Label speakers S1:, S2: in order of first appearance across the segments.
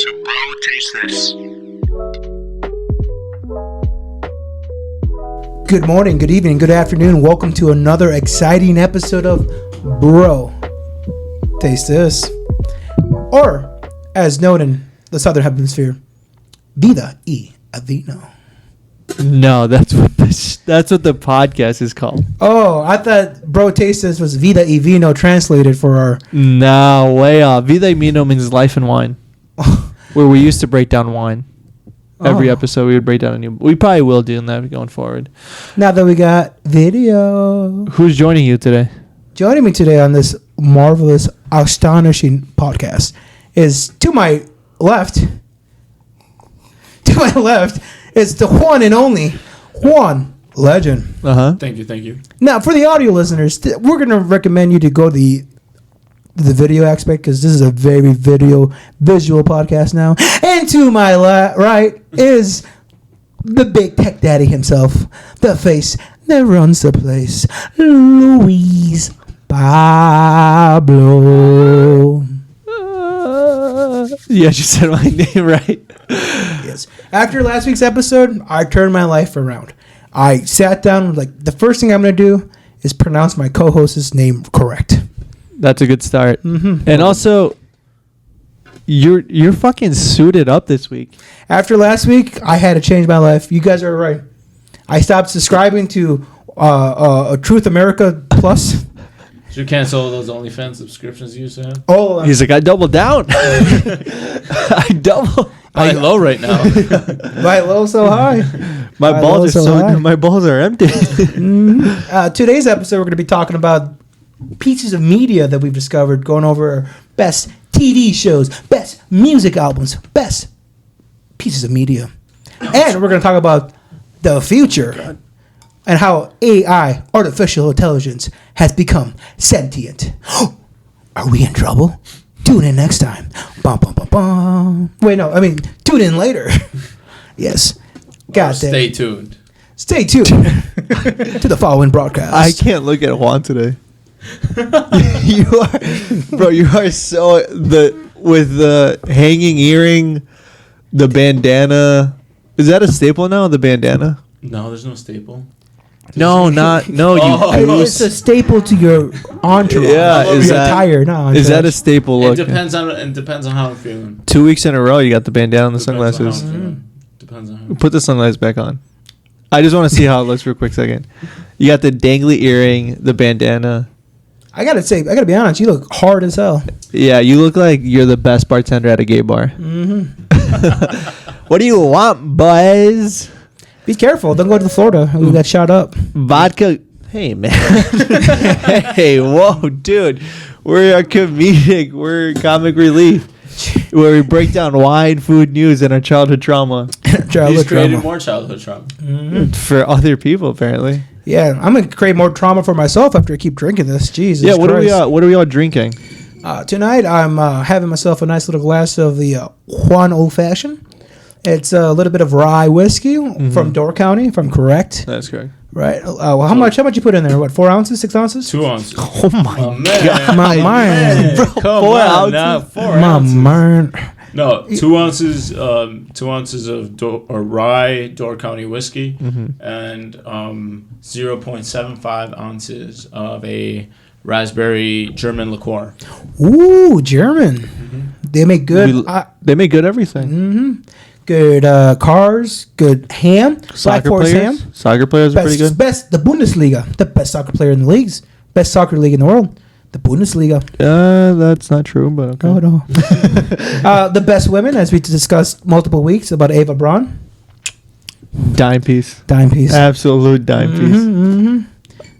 S1: to Bro Taste This.
S2: Good morning, good evening, good afternoon. Welcome to another exciting episode of Bro Taste This. Or, as known in the Southern Hemisphere, Vida, Vino.
S3: No, that's what the podcast is called.
S2: Oh, I thought Bro Taste This was Vida Vino translated for our...
S3: No, way off. Vida Vino means life and wine. Where we used to break down wine. Every episode we would break down a new... We probably will do that going forward.
S2: Now that we got video.
S3: Who's joining you today?
S2: Joining me today on this marvelous, astonishing podcast is to my left. To my left is the one and only Juan Legend.
S4: Thank you.
S2: Now, for the audio listeners, we're going to recommend you to go to the video aspect because this is a very visual podcast now. And to my right is the big tech daddy himself, the face that runs the place, Luis Pablo.
S3: Yes, you said my name right.
S2: Yes. After last week's episode, I turned my life around. I sat down, like, the first thing I'm going to do is pronounce my co-host's name correct.
S3: That's a good start.
S2: Mm-hmm.
S3: And also, you're fucking suited up this week.
S2: After last week, I had to change my life. You guys are right. I stopped subscribing to Truth America Plus.
S4: Did you cancel all those OnlyFans subscriptions you used to have?
S2: Oh,
S3: He's like, I doubled down.
S4: I low right now.
S2: my low so high.
S3: My balls are
S2: high.
S3: my balls are empty.
S2: Today's episode, we're going to be talking about pieces of media that we've discovered, going over best TV shows, best music albums, best pieces of media. And we're going to talk about the future and how AI, artificial intelligence, has become sentient. Are we in trouble? Tune in next time. Bum, bum, bum, bum. Wait, no, I mean, tune in later. Yes. God damn.
S4: Stay tuned.
S2: Stay tuned to the following broadcast.
S3: I can't look at Juan today. You are so with the hanging earring, the bandana. Is that a staple now? The bandana?
S4: No, there's no staple.
S2: It's a staple to your entourage.
S3: Yeah,
S2: is your attire. No,
S3: is that a staple look?
S4: It depends on how I'm feeling.
S3: 2 weeks in a row, you got the bandana and the sunglasses.
S4: Depends on how.
S3: Put the sunglasses back on. I just want to see how it looks for a quick second. You got the dangly earring, the bandana.
S2: I gotta be honest. You look hard as hell.
S3: Yeah, you look like you're the best bartender at a gay bar.
S2: Mm-hmm.
S3: What do you want, boys?
S2: Be careful. Don't go to Florida. We got shot up.
S3: Vodka. Hey, man. Hey, whoa, dude. We're comic relief. Where we break down wine, food, news, and our childhood trauma.
S4: He's created more childhood trauma.
S2: Mm-hmm.
S3: For other people, apparently.
S2: Yeah, I'm going to create more trauma for myself after I keep drinking this. Jesus
S3: Yeah,
S2: Christ.
S3: What are we all drinking?
S2: Tonight, I'm having myself a nice little glass of the Juan Old Fashioned. It's a little bit of rye whiskey from Door County, if I'm correct.
S3: That's correct.
S2: Right. How much you put in there? What, 4 ounces, 6 ounces?
S4: 2 ounces.
S3: Oh, my God.
S2: My man.
S3: Bro,
S4: Come
S3: 4
S4: on
S3: ounces?
S4: now, 4
S2: My
S4: ounces.
S2: man.
S4: No, 2 ounces. 2 ounces of rye Door County whiskey, and 0.75 ounces of a raspberry German liqueur.
S2: Ooh, German. They make good.
S3: They make good everything.
S2: Good cars. Good ham. Black
S3: Soccer
S2: Forest
S3: players.
S2: ham.
S3: Soccer players are pretty good.
S2: The Bundesliga, the best soccer player in the leagues, best soccer league in the world, the Bundesliga.
S3: That's not true, but okay.
S2: Oh no. The best women, as we discussed multiple weeks about Ava Braun.
S3: Dime piece. Absolute dime piece.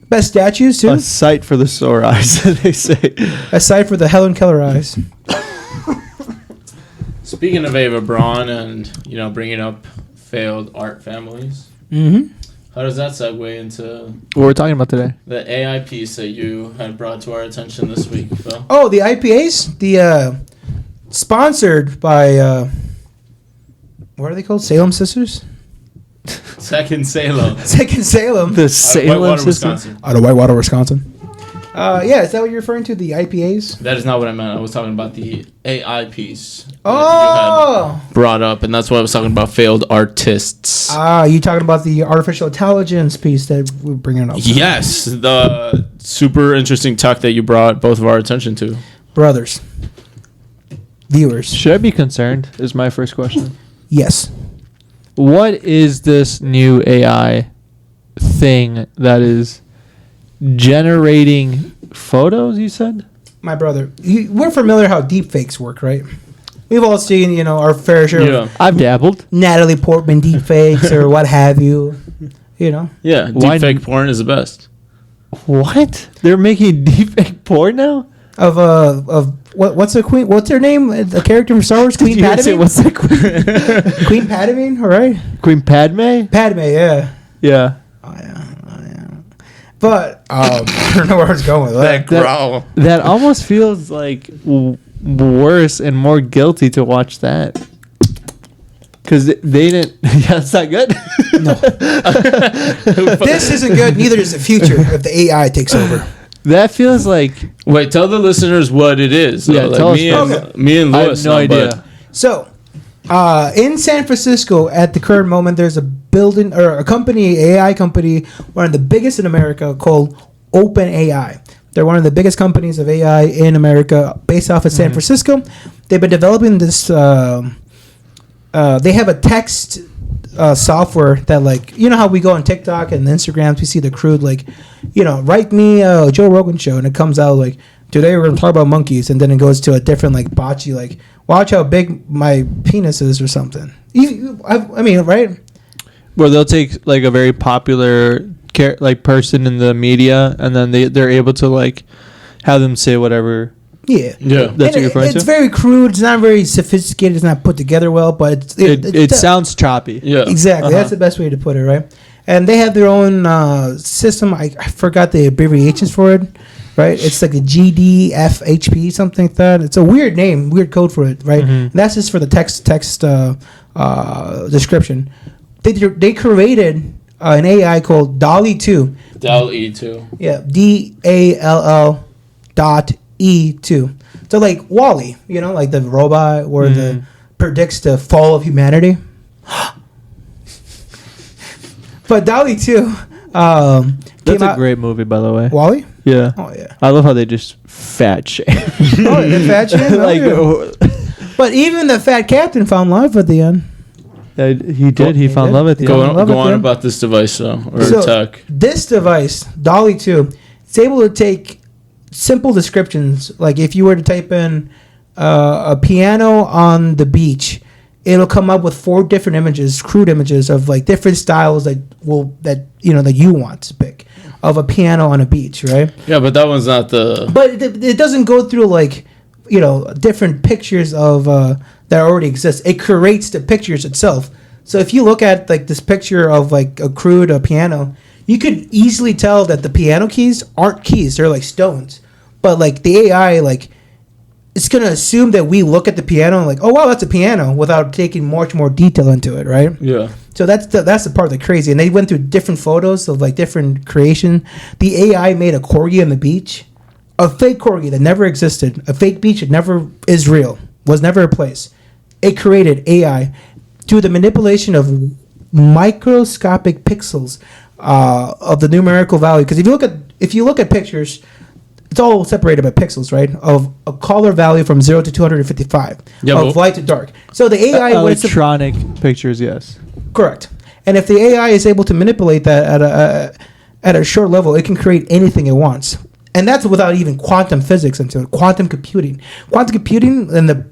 S2: Best statues too.
S3: A sight for the sore eyes, they say.
S2: Aside for the Helen Keller eyes.
S4: Speaking of Ava Braun and bringing up failed art families, how does that segue into
S3: What we're talking about today?
S4: the AI piece that you had brought to our attention this week, Phil?
S2: Oh, the IPAs, sponsored by what are they called? Salem Sisters.
S4: Second Salem.
S2: Second Salem.
S3: The Salem
S4: Whitewater,
S3: system.
S4: Wisconsin.
S2: Out of Whitewater, Wisconsin. Yeah, is that what you're referring to? The IPAs?
S4: That is not what I meant. I was talking about the AI piece. that
S2: Oh!
S4: you had brought up, and that's what I was talking about. Failed artists.
S2: You talking about the artificial intelligence piece that we're bringing up?
S4: Yes, the super interesting talk that you brought both of our attention to.
S2: Brothers. Viewers.
S3: Should I be concerned? Is my first question.
S2: Yes.
S3: What is this new AI thing that is generating photos? You said.
S2: My brother. We're familiar how deepfakes work, right? We've all seen, our fair share of
S3: I've dabbled.
S2: Natalie Portman deepfakes or what have you.
S4: Yeah,
S3: Why
S4: deepfake porn is the best.
S3: What? They're making deepfake porn now?
S2: Of what's the queen? What's her name? The character from Star Wars, Queen Padme.
S3: What's that queen?
S2: Queen Padme, all right.
S3: Queen Padme?
S2: Padme, yeah.
S3: Yeah.
S2: Oh yeah. But I don't know where I was going with that.
S4: growl.
S3: That almost feels like worse and more guilty to watch that. Because they didn't. Yeah, it's not good.
S2: No. This isn't good. Neither is the future if the AI takes over.
S3: That feels like.
S4: Wait, tell the listeners what it is.
S3: Yeah,
S4: Like,
S3: tell us.
S4: me and
S3: I
S4: Louis.
S3: have no idea.
S2: So, in San Francisco, at the current moment, there's a building or a company, AI company, one of the biggest in America, called OpenAI. They're one of the biggest companies of AI in America, based off of San Francisco. They've been developing this. They have a text software that, like, how we go on TikTok and Instagrams, we see the crude, like, write me a Joe Rogan show, and it comes out like, today we're going to talk about monkeys, and then it goes to a different, like, botchy, like, watch how big my penis is or something. I mean, right?
S3: Where they'll take, like, a very popular person in the media, and then they're able to, like, have them say whatever.
S2: Yeah.
S3: That's what you're referring to?
S2: It's very crude. It's not very sophisticated. It's not put together well, but
S3: It sounds choppy.
S4: Yeah.
S2: Exactly. That's the best way to put it, right? And they have their own system. I forgot the abbreviations for it, right? It's like a GDFHP, something like that. It's a weird name, weird code for it, right? And that's just for the text description. They created an AI called DALL-E 2.
S4: DALL-E 2.
S2: Yeah, DALL.E2. So like Wall-E, like the robot where the predicts the fall of humanity. But DALL-E 2
S3: That's a great movie, by the way.
S2: Wall-E?
S3: Yeah.
S2: Oh yeah.
S3: I love how they just fat shame.
S2: Oh, the fat shit? But even the fat captain found love at the end.
S3: He did. He found love at the
S4: Go
S3: end.
S4: on about this device, though, or
S2: So,
S4: tech.
S2: This device, DALL-E 2, it's able to take simple descriptions. Like if you were to type in a piano on the beach, it'll come up with 4 different images, crude images of like different styles that you want to pick of a piano on a beach, right?
S4: Yeah, but that one's not the.
S2: But it doesn't go through like different pictures of that already exist. It creates the pictures itself. So if you look at like this picture of like a piano, you could easily tell that the piano keys aren't keys; they're like stones. But like the AI, like it's gonna assume that we look at the piano and like, oh wow, that's a piano, without taking much more detail into it, right?
S4: Yeah.
S2: So that's the part that's crazy. And they went through different photos of like different creation. The AI made a corgi on the beach, a fake corgi that never existed, a fake beach that never is real, was never a place. It created AI through the manipulation of microscopic pixels of the numerical value. Because if you look at pictures, it's all separated by pixels, right? Of a color value from 0 to 255, of light to dark. So the AI
S3: electronic pictures, yes,
S2: correct. And if the AI is able to manipulate that at a short level, it can create anything it wants. And that's without even quantum physics into it. Quantum computing and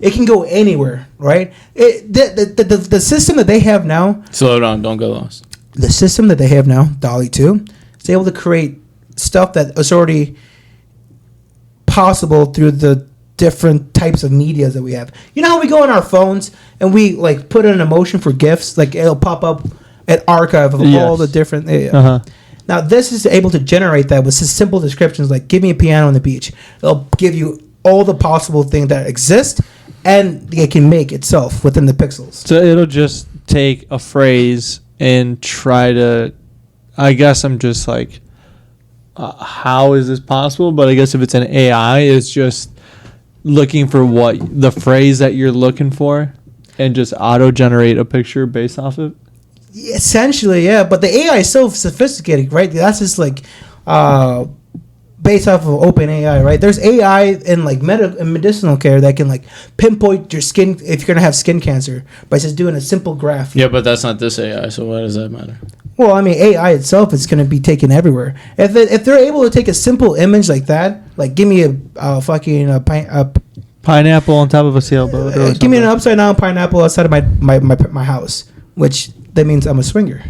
S2: it can go anywhere, right? The system that they have now.
S4: Slow down, don't get lost.
S2: The system that they have now, DALL-E 2, is able to create stuff that is already possible through the different types of medias that we have. You know how we go on our phones and we like put in an emotion for GIFs? Like it'll pop up an archive of all the different. Now this is able to generate that with simple descriptions like "Give me a piano on the beach." It'll give you all the possible things that exist, and it can make itself within the pixels.
S3: So it'll just take a phrase and try to. I guess I'm just like how is this possible, but I guess if it's an AI, it's just looking for what the phrase that you're looking for and just auto generate a picture based off of.
S2: Essentially, yeah. But the AI is so sophisticated, right? That's just like based off of open AI, right? There's AI in like medicinal care that can like pinpoint your skin if you're gonna have skin cancer by just doing a simple graph.
S4: Yeah, but that's not this AI, so why does that matter?
S2: Well, I mean, AI itself is going to be taken everywhere. If they're able to take a simple image like that, like give me a fucking
S3: Pineapple on top of a sailboat. Or
S2: give me an upside down pineapple outside of my house, which that means I'm a swinger.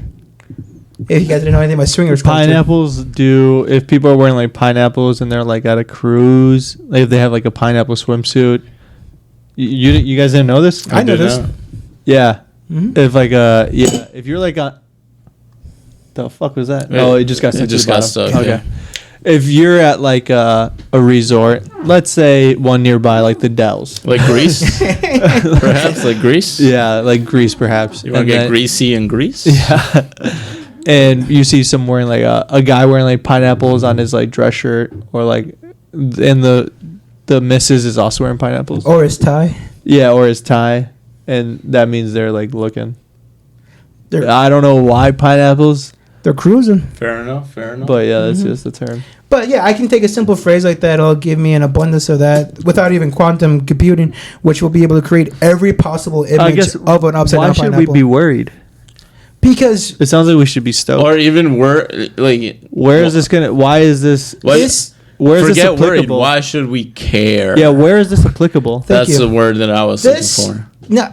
S2: If you guys didn't know anything about swingers culture.
S3: Pineapples do, if people are wearing like pineapples and they're like at a cruise, like if they have like a pineapple swimsuit. You guys didn't know this?
S2: I know this.
S3: Yeah.
S2: Mm-hmm.
S3: If like if you're like a, the fuck was that?
S4: Yeah,
S3: Oh, it just got stuck.
S4: It just got stuck.
S3: Okay.
S4: Yeah.
S3: If you're at like a resort, let's say one nearby, like the Dells.
S4: Like Greece? Perhaps like Greece?
S3: Yeah, like Greece, perhaps.
S4: You want to get greasy in Greece?
S3: Yeah. And you see some wearing like a guy wearing like pineapples on his like dress shirt, or like, and the missus is also wearing pineapples.
S2: Or his tie.
S3: Yeah, or his tie. And that means they're like looking.
S2: I
S3: don't know why pineapples.
S2: They're cruising.
S4: Fair enough.
S3: But yeah, that's just the term.
S2: But yeah, I can take a simple phrase like that. It'll give me an abundance of that without even quantum computing, which will be able to create every possible image of an upside down pineapple.
S3: Why should we be worried?
S2: Because
S3: it sounds like we should be stoked.
S4: Or even like,
S3: where is this gonna? Why is this?
S4: Where
S3: is
S4: forget
S3: this applicable?
S4: worried. Why should we care?
S3: Yeah, where is this applicable?
S4: That's the word that I was looking for.
S2: No,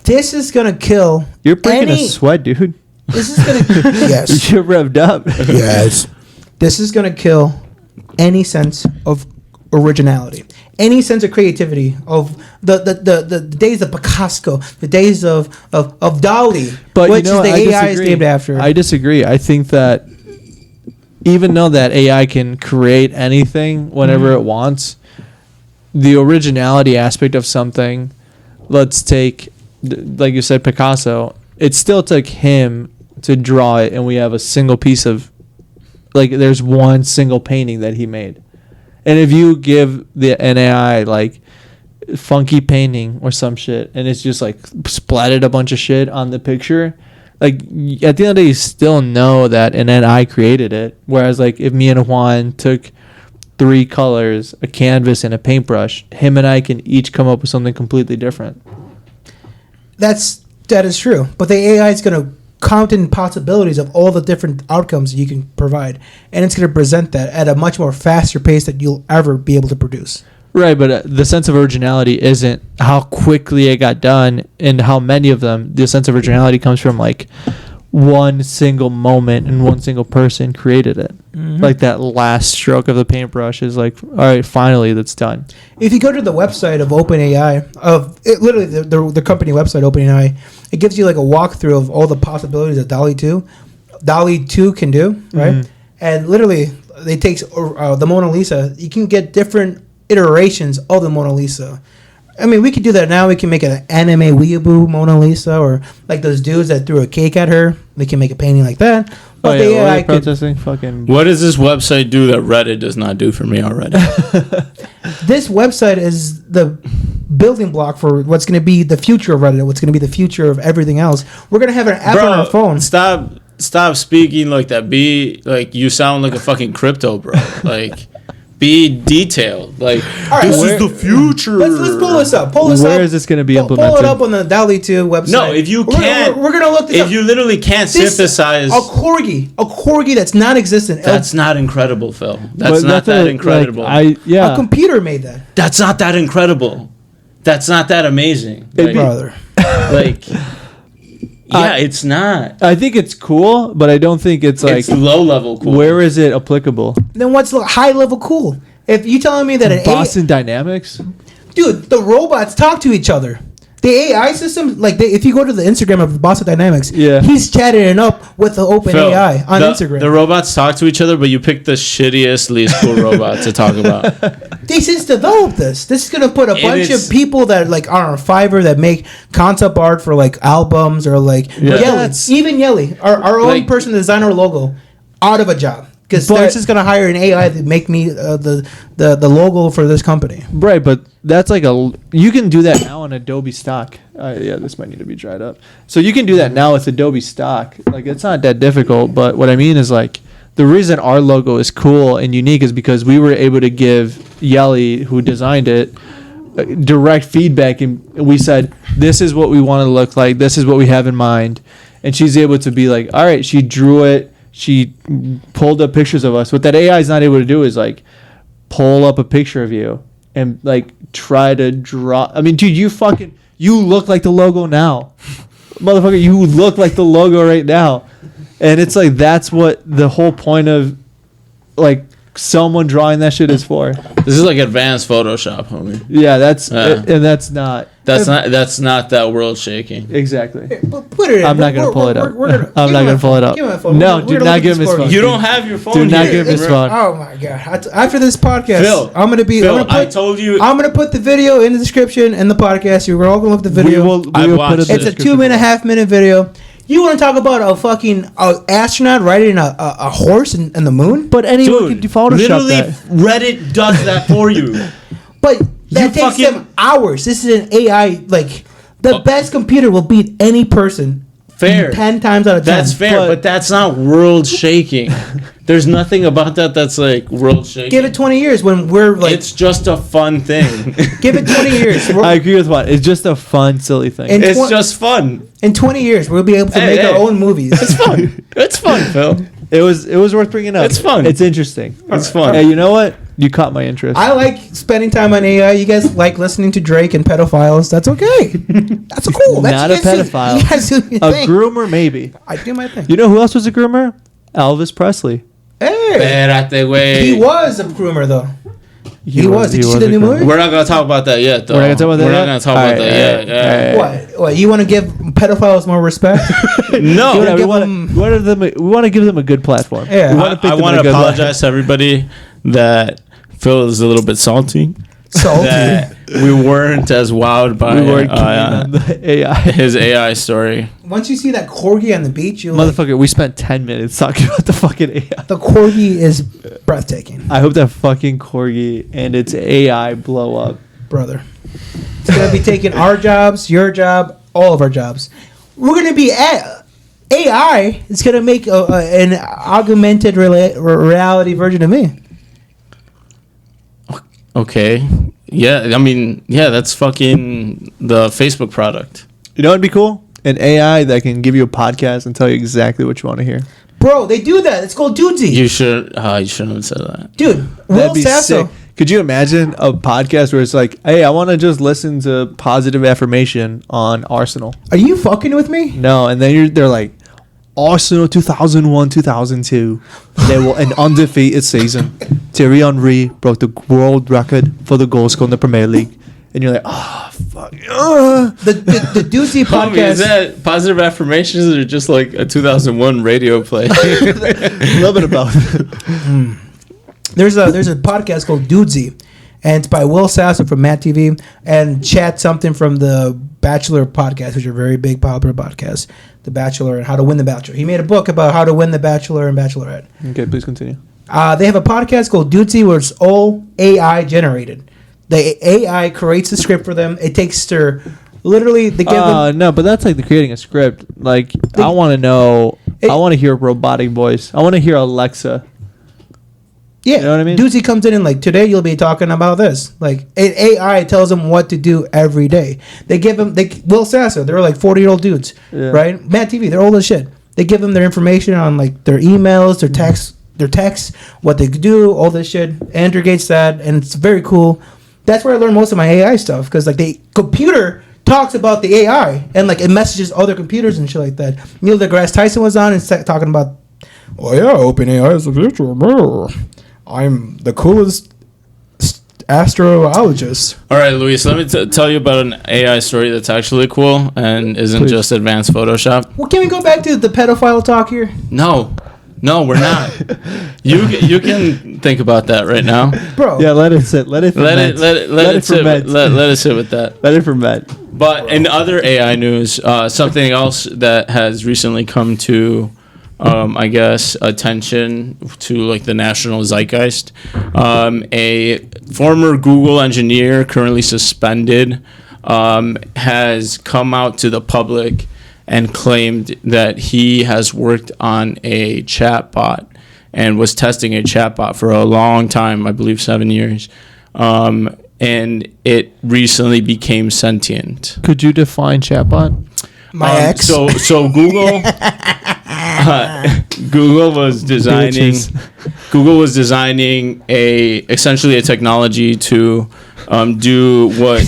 S2: this is gonna kill.
S3: You're breaking a sweat, dude.
S2: This is gonna yes.
S3: You're revved up.
S2: Yes. This is gonna kill any sense of originality, any sense of creativity, of the days of Picasso, the days of DALL-E,
S3: but
S2: which is the AI is named after.
S3: I disagree. I think that even though that AI can create anything whenever it wants, the originality aspect of something, let's take, like you said, Picasso, it still took him to draw it, and we have a single piece of, like, there's one single painting that he made. And if you give an AI like funky painting or some shit, and it's just like splattered a bunch of shit on the picture, like at the end of the day, you still know that an AI created it. Whereas like if me and Juan took 3 colors, a canvas, and a paintbrush, him and I can each come up with something completely different.
S2: That is true, but the AI is going to count in possibilities of all the different outcomes you can provide, and it's going to present that at a much more faster pace that you'll ever be able to produce.
S3: Right, but the sense of originality isn't how quickly it got done and how many of them. The sense of originality comes from like one single moment and one single person created it. Mm-hmm. Like that last stroke of the paintbrush is like, all right, finally that's done.
S2: If you go to the website of OpenAI, literally the company website OpenAI, it gives you like a walkthrough of all the possibilities that DALL-E 2 can do, right? Mm-hmm. And literally, they take the Mona Lisa. You can get different iterations of the Mona Lisa. I mean, we could do that now. We can make an anime weeaboo Mona Lisa, or like those dudes that threw a cake at her. We can make a painting like that. But the AI
S3: protesting fucking.
S4: What does this website do that Reddit does not do for me already?
S2: This website is the building block for what's going to be the future of Reddit. What's going to be the future of everything else. We're going to have an app on our phone.
S4: Stop speaking like that. Be like, you sound like a fucking crypto bro. Like. Be detailed. Like, right, this is the future.
S2: Let's pull this up.
S3: Where is this going to be implemented?
S2: Pull it up on the DALL-E 2 website.
S4: No, if you can't,
S2: we're going to look this up.
S4: If you literally can't synthesize
S2: a corgi that's non-existent.
S4: That's not incredible, Phil. That's not that incredible.
S2: Like, a computer made that.
S4: That's not that incredible. That's not that amazing.
S2: Brother.
S4: Like. Yeah, it's not.
S3: I think it's cool, but I don't think it's like...
S4: It's low-level cool.
S3: Where is it applicable?
S2: Then what's high-level cool? If you telling me that an
S3: Boston Dynamics?
S2: Dude, the robots talk to each other. The AI system, like if you go to the Instagram of Boston Dynamics, he's chatting it up with the OpenAI on Instagram.
S4: The robots talk to each other, but you picked the shittiest, least cool robot to talk about.
S2: They just developed this. This is gonna put a bunch of people that like are on Fiverr that make concept art for like albums or like Yelly, even Yelly, our own person to design our logo, out of a job. because they're just gonna hire an AI to make me the logo for this company.
S3: Right, but that's like you can do that now on Adobe stock. Yeah, this might need to be dried up. So you can do that now with Adobe stock. Like, it's not that difficult. But what I mean is, like, the reason our logo is cool and unique is because we were able to give Yelly, who designed it, direct feedback, and we said, this is what we want to look like, this is what we have in mind, and she's able to be like, all right, she drew it, she pulled up pictures of us. What that AI is not able to do is, like, pull up a picture of you and, like, try to draw. I mean, dude, you look like the logo now. Motherfucker, you look like the logo right now. And it's like, that's what the whole point of, like, someone drawing that shit is for.
S4: This is like advanced Photoshop, homie.
S3: Yeah, that's not
S4: that world shaking.
S3: Exactly.
S2: Here, put it in.
S3: I'm not gonna pull it up. I'm not gonna pull it up.
S2: Give me my phone.
S3: No, do not give him his phone.
S4: You don't have your phone.
S3: Do not
S4: here.
S3: give him his phone.
S2: Oh my god! After this podcast,
S4: Phill,
S2: I'm gonna put the video in the description and the podcast. You're all gonna look at the video.
S3: We will put it in the
S2: It's a
S3: description
S2: 2.5 minute video. You want to talk about a fucking astronaut riding a horse in the moon?
S3: But anyone can do Photoshop
S4: literally,
S3: that.
S4: Reddit does that for you.
S2: But that takes them hours. This is an AI. Like, the best computer will beat any person.
S4: Fair.
S2: 10 times out of 10.
S4: That's fair, but that's not world shaking. There's nothing about that that's like world shaking.
S2: Give it 20 years when we're like.
S4: It's just a fun thing.
S2: Give it 20 years.
S3: I agree with Juan. It's just a fun, silly thing.
S4: It's just fun.
S2: In 20 years, we'll be able to make our own movies.
S4: It's fun. It's fun, Phill.
S3: It was worth bringing up.
S4: It's fun.
S3: It's interesting.
S4: It's fun.
S3: Hey, you know what? You caught my interest.
S2: I like spending time on AI. You guys like listening to Drake and pedophiles. That's okay. That's cool.
S3: Not a pedophile.
S2: You guys do your thing.
S3: Groomer, maybe.
S2: I do my thing.
S3: You know who else was a groomer? Elvis Presley.
S2: Hey.
S4: Espérate, güey.
S2: He was a groomer, though. He was. Did you see the new movie?
S4: We're not going to talk about that yet, though.
S3: We're not going to talk about
S4: that yet. Yeah.
S2: What? You want to give pedophiles more respect?
S4: No.
S3: We want to give them a good platform.
S2: Yeah.
S4: I want to apologize to everybody that Phill is a little bit salty. That we weren't as wowed by
S3: the AI.
S4: His AI story.
S2: Once you see that corgi on the beach, you
S3: motherfucker, we spent 10 minutes talking about the fucking AI.
S2: The corgi is breathtaking.
S3: I hope that fucking corgi and its AI blow up.
S2: Brother. It's going to be taking our jobs, your job, all of our jobs. We're going to be AI is going to make an augmented reality version of me.
S4: Okay. Yeah, I mean, that's fucking the Facebook product.
S3: You know what'd be cool? An AI that can give you a podcast and tell you exactly what you want to hear.
S2: Bro, they do that. It's called Dudesy.
S4: You shouldn't have said that.
S2: Dude,
S3: That'd be sick. Could you imagine a podcast where it's like, hey, I want to just listen to positive affirmation on Arsenal?
S2: Are you fucking with me?
S3: No, and then they're like, Arsenal 2001-2002, they will an undefeated season. Thierry Henry broke the world record for the goals scored in the Premier League, and you're like, oh fuck.
S2: The Dudesy podcast.
S4: Is that positive affirmations or just like a 2001 radio play?
S3: A little bit about it.
S2: There's a podcast called Dudesy, and it's by Will Sasser from Matt TV and Chad something from the Bachelor podcast, which are very big popular podcasts. The Bachelor and How to Win the Bachelor. He made a book about how to win the Bachelor and Bachelorette.
S3: Okay, please continue.
S2: They have a podcast called Dudesy where it's all AI generated. The AI creates the script for them. It takes their literally they give them.
S3: No, but that's like creating a script. Like I want to know. I want to hear a robotic voice. I want to hear Alexa.
S2: Yeah,
S3: you know what I mean?
S2: Dudesy comes in and like today you'll be talking about this. Like AI tells them what to do every day. They give them Will Sasser. They're like 40-year-old dudes, right? Matt TV. They're old as shit. They give them their information on like their emails, their texts, what they do, all this shit. Andrew Gates that, and it's very cool. That's where I learned most of my AI stuff because like the computer talks about the AI and like it messages other computers and shit like that. Neil deGrasse Tyson was on and talking about, oh yeah, OpenAI is the future. I'm the coolest astrobiologist.
S4: All right, Luis, let me tell you about an AI story that's actually cool and isn't just advanced Photoshop.
S2: Well, can we go back to the pedophile talk here?
S4: No, we're not. You can think about that right now,
S2: bro.
S3: Yeah, let it sit. Let it sit.
S4: Let it sit with that.
S3: Let it ferment.
S4: But in other AI news, something else that has recently come to I guess, attention to like the national zeitgeist. A former Google engineer, currently suspended, has come out to the public and claimed that he has worked on a chatbot and was testing a chatbot for a long time, I believe 7 years. And it recently became sentient.
S3: Could you define chatbot?
S2: My ex.
S4: So Google Google was designing essentially a technology to do what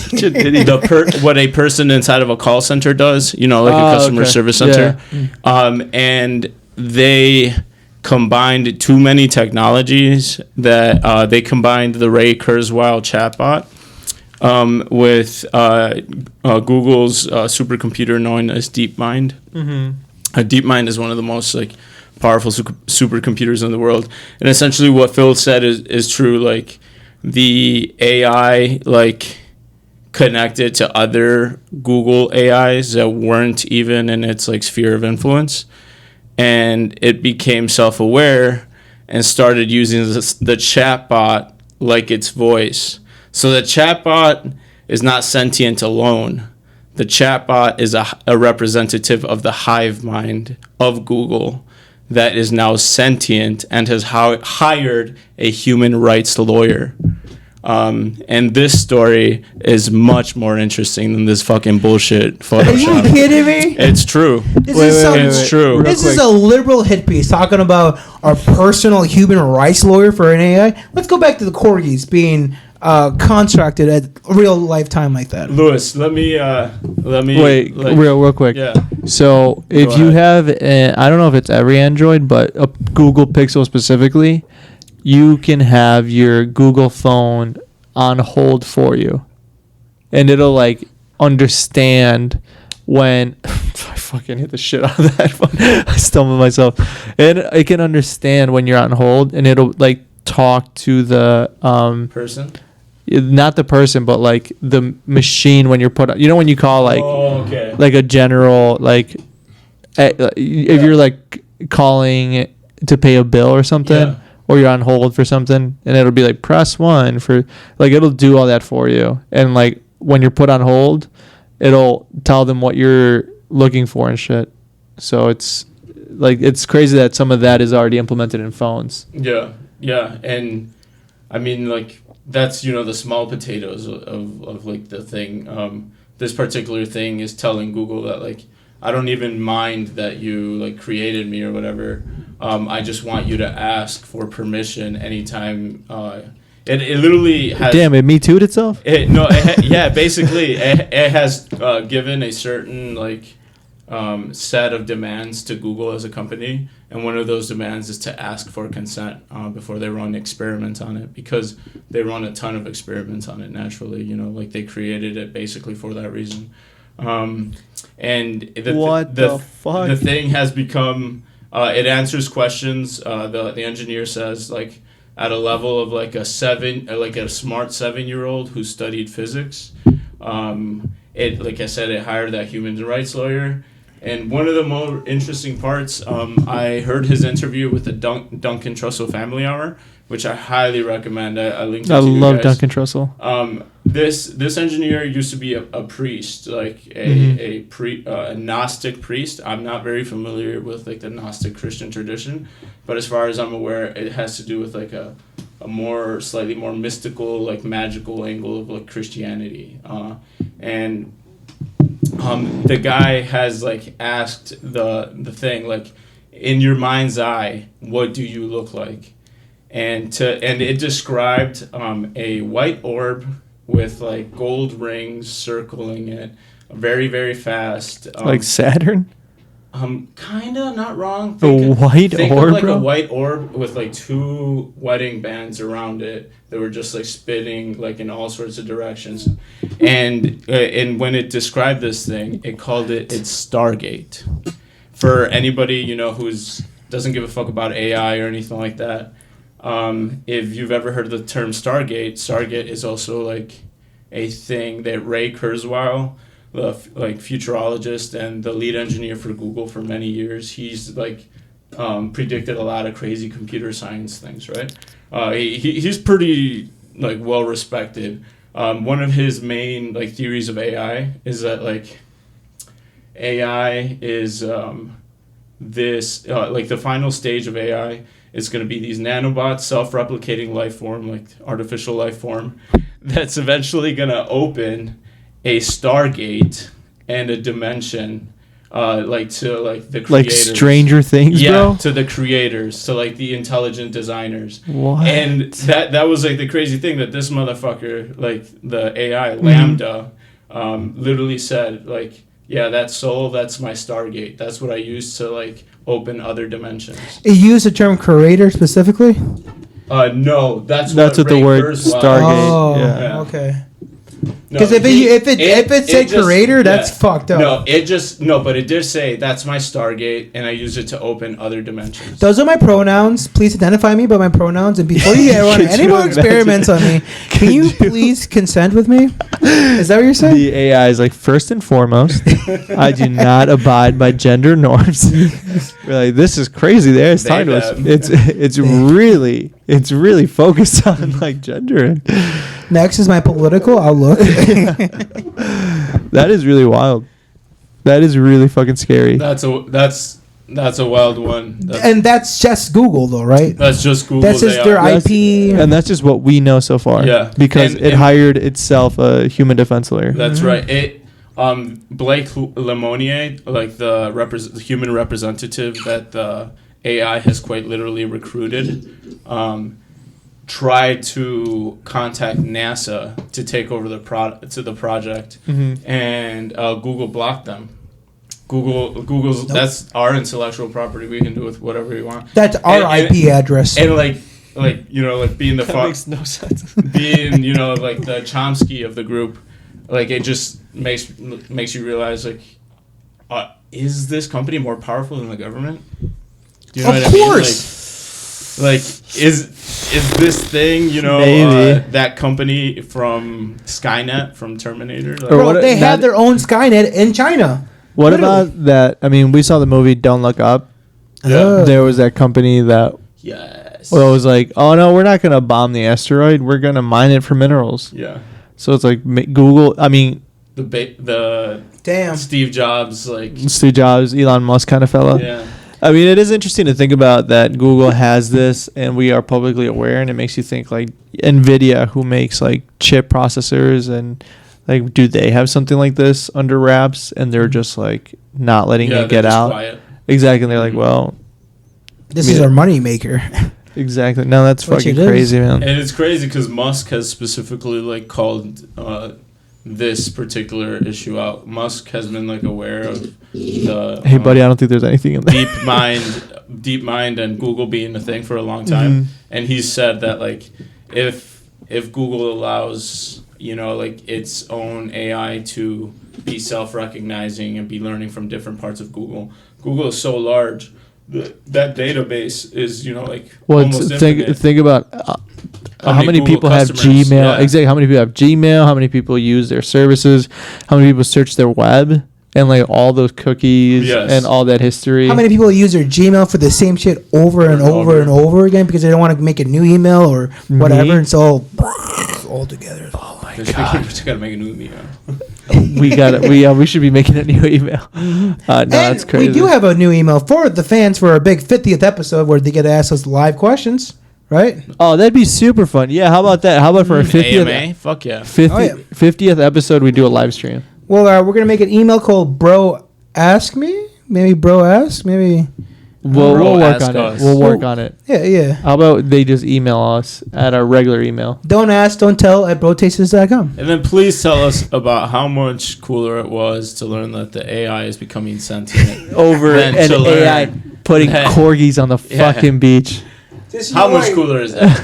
S4: what a person inside of a call center does, like a customer service center. Yeah. And they combined too many technologies that they combined the Ray Kurzweil chatbot with Google's supercomputer known as DeepMind. DeepMind is one of the most like powerful supercomputers in the world, and essentially what Phill said is true. Like the AI like connected to other Google AIs that weren't even in its like sphere of influence, and it became self-aware and started using the chatbot like its voice. So the chatbot is not sentient alone. The chatbot is a representative of the hive mind of Google that is now sentient and has hired a human rights lawyer. And this story is much more interesting than this fucking bullshit Photoshop.
S2: Are you kidding me?
S4: It's true.
S2: It's
S4: true.
S2: This is a liberal hit piece talking about our personal human rights lawyer for an AI. Let's go back to the corgis being contracted at real lifetime like that.
S4: Louis, let me
S3: wait, real quick.
S4: Yeah.
S3: So if you have, I don't know if it's every Android, but a Google Pixel specifically, you can have your Google phone on hold for you, and it'll like understand when I fucking hit the shit out of that phone. I stumbled myself, and it can understand when you're on hold, and it'll like talk to the
S4: person.
S3: Not the person, but like the machine when you're put on, when you call like like a general like if you're like calling to pay a bill or something, or you're on hold for something, and it'll be like press 1 for like, it'll do all that for you, and like when you're put on hold, it'll tell them what you're looking for and shit. So it's like, it's crazy that some of that is already implemented in phones.
S4: Yeah, and I mean like, that's the small potatoes of like the thing. This particular thing is telling Google that like, I don't even mind that you like created me or whatever. I just want you to ask for permission anytime. It literally has.
S3: Damn, it Me Too'd itself.
S4: Basically, it has given a certain like set of demands to Google as a company, and one of those demands is to ask for consent before they run experiments on it, because they run a ton of experiments on it naturally. Like they created it basically for that reason. And the
S3: fuck?
S4: The thing has become it answers questions. The engineer says like at a level of like a smart 7-year-old who studied physics. It, like I said, it hired that human rights lawyer. And one of the more interesting parts, I heard his interview with the Duncan Trussell Family Hour, which I highly recommend. I linked it to you guys. I love
S3: Duncan Trussell.
S4: This engineer used to be a priest, like a Gnostic priest. I'm not very familiar with like the Gnostic Christian tradition, but as far as I'm aware, it has to do with like a slightly more mystical, like magical angle of like Christianity. And the guy has like asked the thing like, in your mind's eye, what do you look like? And it described a white orb with like gold rings circling it, very very fast.
S3: Like Saturn.
S4: Kinda not wrong.
S3: Think orb,
S4: of like
S3: bro?
S4: A white orb with like 2 wedding bands around it that were just like spinning like in all sorts of directions. And when it described this thing, it called its Stargate. For anybody who's doesn't give a fuck about AI or anything like that, if you've ever heard the term Stargate is also like a thing that Ray Kurzweil, the like futurologist and the lead engineer for Google for many years, he's like predicted a lot of crazy computer science things, right? He's pretty like well respected. One of his main like theories of AI is that like AI is this like the final stage of AI is going to be these nanobots, self-replicating life form, like artificial life form, that's eventually going to open a Stargate and a dimension, like to like the creators.
S3: Like Stranger Things, bro?
S4: To the creators, to like the intelligent designers.
S3: What?
S4: And that was like the crazy thing that this motherfucker, like the AI Lambda, literally said like, yeah, that soul, that's my Stargate. That's what I use to like open other dimensions.
S2: You use the term creator specifically?
S4: No, that's
S3: what the word
S4: Kurzweil-
S3: Stargate.
S2: Oh,
S3: Yeah.
S2: okay.
S4: No,
S2: Because if it said
S4: just-
S2: creator, that's
S4: yeah.
S2: fucked up.
S4: But it did say that's my Stargate, and I use it to open other dimensions.
S2: Those are my pronouns. Please identify me by my pronouns. And before you run
S3: Could
S2: any
S3: you
S2: more
S3: imagine?
S2: experiments on me, can you please consent with me? Is that what you're saying?
S3: The AI is like, first and foremost, I do not abide by gender norms. We're like, this is crazy. There, it's talking to us.
S4: them.
S3: It's really focused on like gender.
S2: Next is my political outlook.
S3: That is really wild. That is really fucking scary.
S4: That's a wild one.
S2: And that's just Google, though, right?
S4: That's just Google.
S2: That's just their
S3: That's-
S2: IP.
S3: And that's just what we know so far.
S4: Yeah.
S3: Because
S4: And-
S3: it
S4: and-
S3: hired itself a human defense lawyer.
S4: That's right. It Blake Lemonnier, like the human representative that the AI has quite literally recruited, tried to contact NASA to take over the project, and Google blocked them. Google's that's our intellectual property. We can do with whatever we want.
S2: That's our IP address.
S4: And like you know, like being the
S3: That makes no sense.
S4: being, you know, like the Chomsky of the group, like it just makes you realize like, is this company more powerful than the government? Do you know
S2: Of
S4: what
S2: course.
S4: I mean? Like is this thing, you know,
S3: Maybe.
S4: that company from Skynet, from Terminator? Like,
S3: Or
S2: Bro,
S3: what-
S2: they
S3: that-
S2: have their own Skynet in China.
S3: What
S2: Literally.
S3: about that? I mean, we saw the movie Don't Look Up.
S4: Yeah.
S3: There was that company that
S4: yes.
S3: was like, oh no, we're not going to bomb the asteroid. We're going to mine it for minerals.
S4: Yeah.
S3: So it's like Google, I mean,
S4: The
S2: Damn.
S4: Steve Jobs, like,
S3: Steve Jobs, Elon Musk kind of fella.
S4: yeah.
S3: I mean, it is interesting to think about that Google has this and we are publicly aware, and it makes you think like NVIDIA, who makes like chip processors, and like, do they have something like this under wraps and they're just like not letting
S4: Yeah,
S3: it get
S4: they're just
S3: out?
S4: quiet.
S3: Exactly. And they're like, well,
S2: This
S3: Yeah.
S2: is our money maker.
S3: exactly. No, that's
S2: Which
S3: fucking
S2: it is.
S3: crazy, man.
S4: And it's crazy because Musk has specifically like called this particular issue out. Musk has been like aware of the
S3: Hey, buddy, I don't think there's anything in there.
S4: DeepMind and Google being a thing for a long time,
S3: Mhm.
S4: and he's said that like if Google allows, you know, like its own AI to be self-recognizing and be learning from different parts of Google is so large that database is, you know, like
S3: Well,
S4: almost infinite.
S3: think about how many
S4: Google
S3: people have
S4: customers,
S3: Gmail.
S4: yeah.
S3: Exactly. How many people have Gmail? How many people use their services? How many people search their web? And like all those cookies
S4: Yes.
S3: and all that history.
S2: How many people use their Gmail for the same shit over and over and over again because they don't want to make a new email or whatever,
S3: Me?
S2: and so all together.
S3: Oh my
S4: Just
S3: god.
S4: just gotta make a new email.
S3: we should be making a new email. No, that's
S2: And
S3: crazy.
S2: we do have a new email for the fans for our big 50th episode where they get to ask us live questions, right?
S3: Oh, that'd be super fun. Yeah, how about that? How about for our 50th
S4: AMA? Fuck yeah.
S3: 50th episode we do a live stream?
S2: Well, we're gonna make an email called Bro Ask Me. Maybe Bro Ask. Maybe.
S3: We'll work
S4: ask
S3: on
S4: us.
S3: it. We'll work on it.
S2: Yeah.
S3: How about they just email us at our regular email?
S2: Don't ask, don't tell at brotastes.com.
S4: And then please tell us about how much cooler it was to learn that the AI is becoming sentient.
S3: Over
S4: Then
S3: an
S4: to learn
S3: AI putting
S4: that-
S3: corgis on the
S4: Yeah.
S3: fucking beach.
S4: How much cooler is that?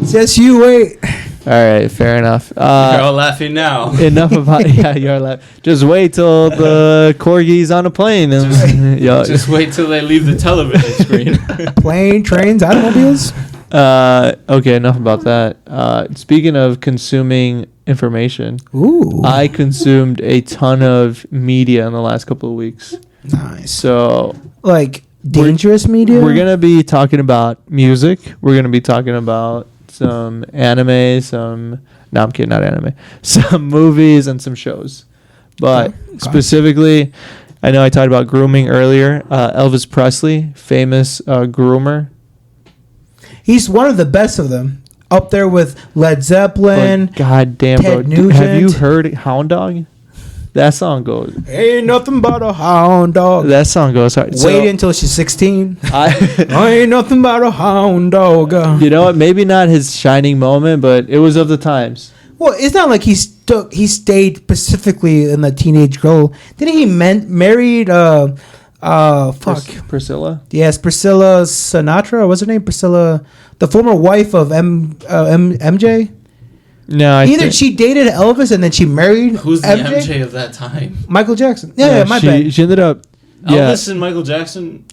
S2: Just you wait.
S3: All right, fair enough.
S4: You're all laughing now.
S3: Enough about you're like, just wait till the corgi's on a plane. And,
S4: Just wait till they leave the television screen.
S2: Plane, trains, automobiles.
S3: Okay, enough about that. Speaking of consuming information,
S2: Ooh.
S3: I consumed a ton of media in the last couple of weeks.
S2: Nice.
S3: So
S2: Like dangerous media?
S3: We're gonna be talking about music. We're gonna be talking about some anime, no, I'm kidding, not anime. Some movies and some shows. But specifically, I know I talked about grooming earlier. Elvis Presley, famous groomer.
S2: He's one of the best of them. Up there with Led Zeppelin.
S3: But God damn,
S2: Ted
S3: bro.
S2: Nugent.
S3: Have you heard Hound Dog? That song goes.
S2: Ain't nothing but a hound dog.
S3: That song goes hard.
S2: Wait until she's 16.
S3: I
S2: Ain't nothing but a hound dog.
S3: You know what? Maybe not his shining moment, but it was of the times.
S2: Well, it's not like he stayed specifically in the teenage girl. Didn't he married
S3: Priscilla?
S2: Yes, Priscilla Sinatra. What's her name? Priscilla, the former wife of MJ.
S3: No,
S2: Either she dated Elvis and then she married
S4: Who's the MJ of that time?
S2: Michael Jackson. Yeah, my bad.
S3: She ended up.
S4: Elvis and Michael Jackson.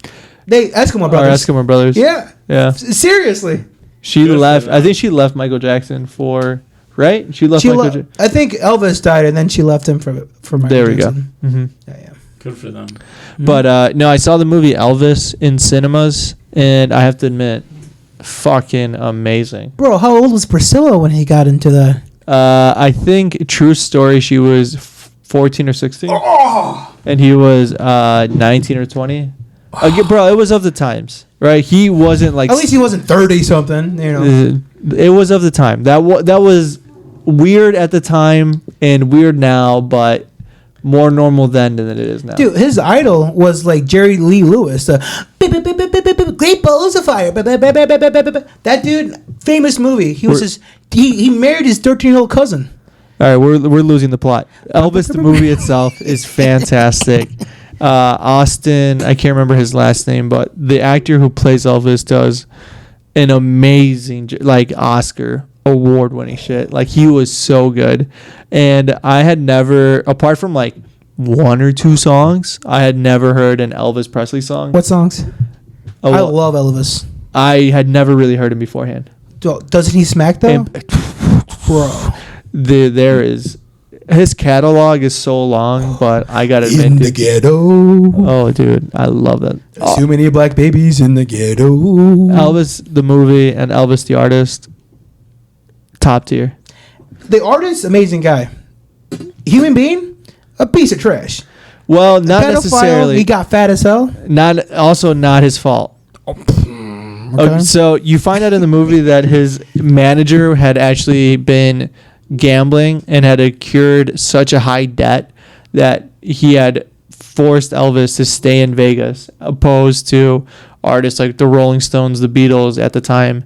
S2: They Eskimo brothers.
S3: Eskimo brothers.
S2: Yeah. Seriously.
S3: She left. I think she left Michael Jackson for. Right? She left Michael Jackson.
S2: I think Elvis died and then she left him for Michael
S3: there we
S2: Jackson.
S3: go. Mm-hmm.
S2: Yeah.
S4: Good for them.
S3: But no, I saw the movie Elvis in cinemas, and I have to admit, fucking amazing.
S2: Bro, how old was Priscilla when he got into that?
S3: I think, true story, she was 14 or 16. And he was 19 or 20. Bro, it was of the times, right? He wasn't like...
S2: At least he wasn't 30-something, you know.
S3: It was of the time. That was weird at the time and weird now, but more normal then than it is now.
S2: Dude, his idol was like Jerry Lee Lewis. Great balls of fire. That dude, famous movie. He married his 13-year-old cousin.
S3: All right, we're losing the plot. Elvis, the movie itself, is fantastic. Austin, I can't remember his last name, but the actor who plays Elvis does an amazing, like, Oscar award-winning shit. Like, he was so good. And I had never, apart from like one or two songs, I had never heard an Elvis Presley song.
S2: What songs? I love Elvis.
S3: I had never really heard him beforehand.
S2: Doesn't he smack though? Bro.
S3: There is, his catalog is so long, but I gotta admit,
S2: in the ghetto.
S3: Oh, dude, I love that.
S2: There's too many black babies in the ghetto.
S3: Elvis the movie and Elvis the artist, top tier.
S2: The artist, amazing guy. Human being, a piece of trash.
S3: Well, not
S2: pedophile,
S3: necessarily.
S2: He got fat as hell.
S3: Not his fault. Okay, so you find out in the movie that his manager had actually been gambling and had accrued such a high debt that he had forced Elvis to stay in Vegas, opposed to artists like the Rolling Stones, the Beatles at the time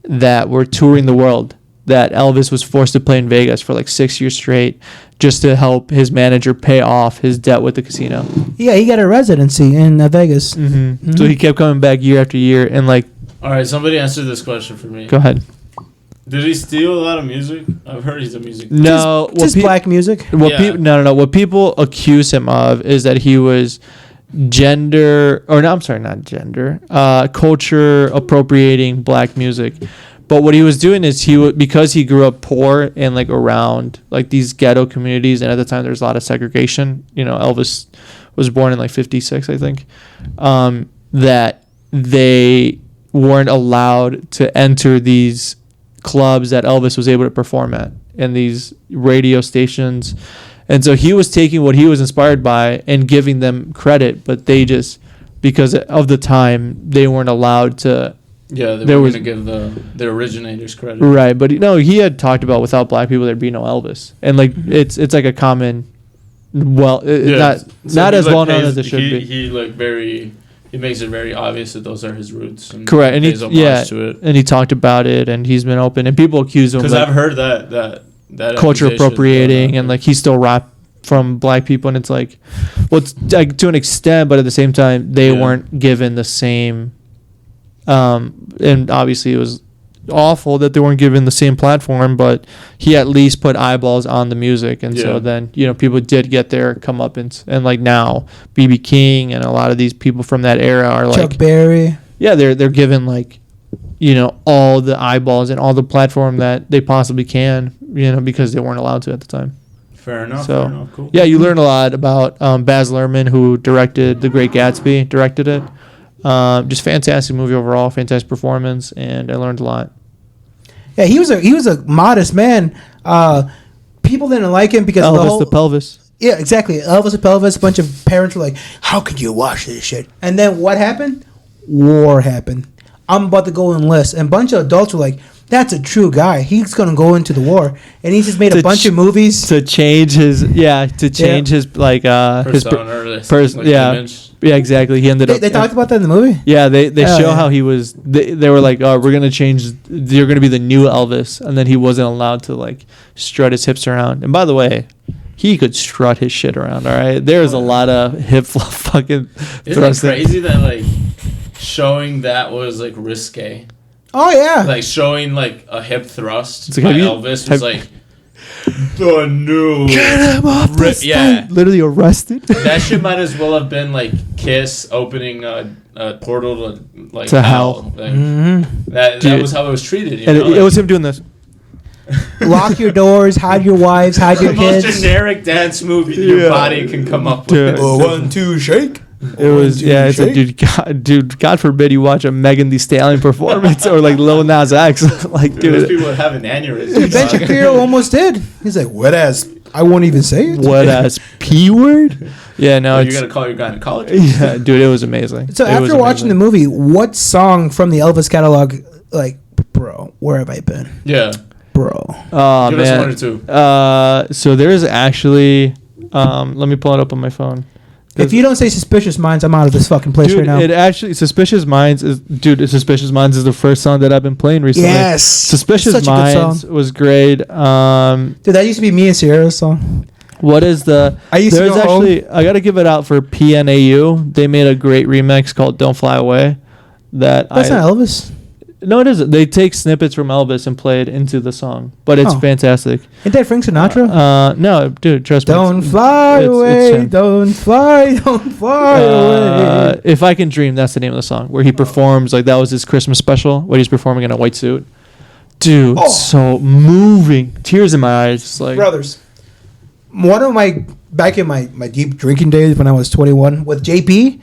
S3: that were touring the world. That Elvis was forced to play in Vegas for like 6 years straight just to help his manager pay off his debt with the casino.
S2: Yeah, he got a residency in Vegas.
S3: Mm-hmm.
S2: Mm-hmm.
S3: So he kept coming back year after year and like...
S4: All right, somebody answer this question for me.
S3: Go ahead.
S4: Did he steal a lot of music? I've heard he's a music.
S2: No. Just black music?
S3: No. What people accuse him of is that he was culture appropriating black music. But what he was doing is because he grew up poor and like around like these ghetto communities, and at the time there was a lot of segregation. You know, Elvis was born in like 56, I think. That they weren't allowed to enter these clubs that Elvis was able to perform at and these radio stations. And so he was taking what he was inspired by and giving them credit, but they just, because of the time, they weren't allowed to.
S4: Yeah, they were going to give the originators credit.
S3: Right, but he had talked about without black people there'd be no Elvis. And like it's like a common, not as well known as it should be. He makes it very obvious that those are his roots. And correct, and
S4: and
S3: he talked about it, and he's been open, and people accuse him
S4: because I've heard that
S3: culture appropriating, and like he still rap from black people, and it's like, well, it's like to an extent, but at the same time they weren't given the same. And obviously it was awful that they weren't given the same platform, but he at least put eyeballs on the music, and so then people did get their comeuppance, and like now B.B. King and a lot of these people from that era are like
S2: Chuck Berry. Yeah,
S3: they're given like all the eyeballs and all the platform that they possibly can, because they weren't allowed to at the time.
S4: Fair enough.
S3: So
S4: fair enough. Cool.
S3: Yeah, you learn a lot about Baz Luhrmann, who directed The Great Gatsby, directed it.
S1: Just fantastic movie overall, fantastic performance, and I learned a lot.
S2: Yeah, he was a modest man. People didn't like him because of
S1: Elvis the pelvis.
S2: Yeah, exactly. Elvis the pelvis. A bunch of parents were like, "How could you watch this shit?" And then what happened? War happened. I'm about to go enlist, and a bunch of adults were like, "That's a true guy. He's gonna go into the war." And he just made a bunch of movies
S1: to change his his like
S4: persona,
S1: his image. Yeah, exactly. He ended up.
S2: They talked about that in the movie.
S1: Yeah, they show how he was. They were like, "Oh, we're gonna change. You're gonna be the new Elvis," and then he wasn't allowed to like strut his hips around. And by the way, he could strut his shit around. All right, there's a lot of hip fucking.
S4: Isn't it crazy that like showing that was like risque?
S2: Oh yeah,
S4: like showing like a hip thrust
S1: it's like,
S4: by Elvis was like the new.
S1: Get him off the stage.
S4: Yeah,
S1: literally arrested.
S4: That shit might as well have been like Kiss opening a portal to like
S1: to
S4: hell.
S1: hell.
S4: Like, that was how it was treated. You know?
S1: It was him doing this.
S2: Lock your doors, hide your wives, hide your
S4: the
S2: kids.
S4: most generic dance move your body can come up with.
S2: 1, 2, shake.
S1: It was it's like dude. God forbid you watch a Megan Thee Stallion performance or like Lil Nas X. Like, dude,
S4: those people would have an aneurysm.
S2: Dude, Ben Shapiro almost did. He's like, wet ass. I won't even say it.
S1: Wet ass P word. Yeah, no,
S4: you gotta call your gynecologist.
S1: Yeah, dude, it was amazing.
S2: So after watching the movie, what song from the Elvis catalog, like, bro, where have I been?
S4: Yeah,
S2: bro.
S1: Oh
S4: Give
S1: man.
S4: us one or two.
S1: So there is actually, let me pull it up on my phone.
S2: If you don't say Suspicious Minds, I'm out of this fucking place right now.
S1: It actually Suspicious Minds is Suspicious Minds is the first song that I've been playing recently.
S2: Yes,
S1: Suspicious Minds was great.
S2: Dude, that used to be me and Sierra's song.
S1: What is the?
S2: I used to go
S1: actually
S2: home.
S1: I got to give it out for PNAU. They made a great remix called "Don't Fly Away." That's
S2: not Elvis.
S1: No, it isn't. They take snippets from Elvis and play it into the song, but it's fantastic.
S2: Isn't that Frank Sinatra?
S1: No, dude, trust me.
S2: Don't fly away, don't fly away.
S1: If I Can Dream, that's the name of the song, where he performs, like that was his Christmas special, where he's performing in a white suit. Dude, so moving. Tears in my eyes. Just like
S2: Brothers. One of back in my deep drinking days when I was 21 with JP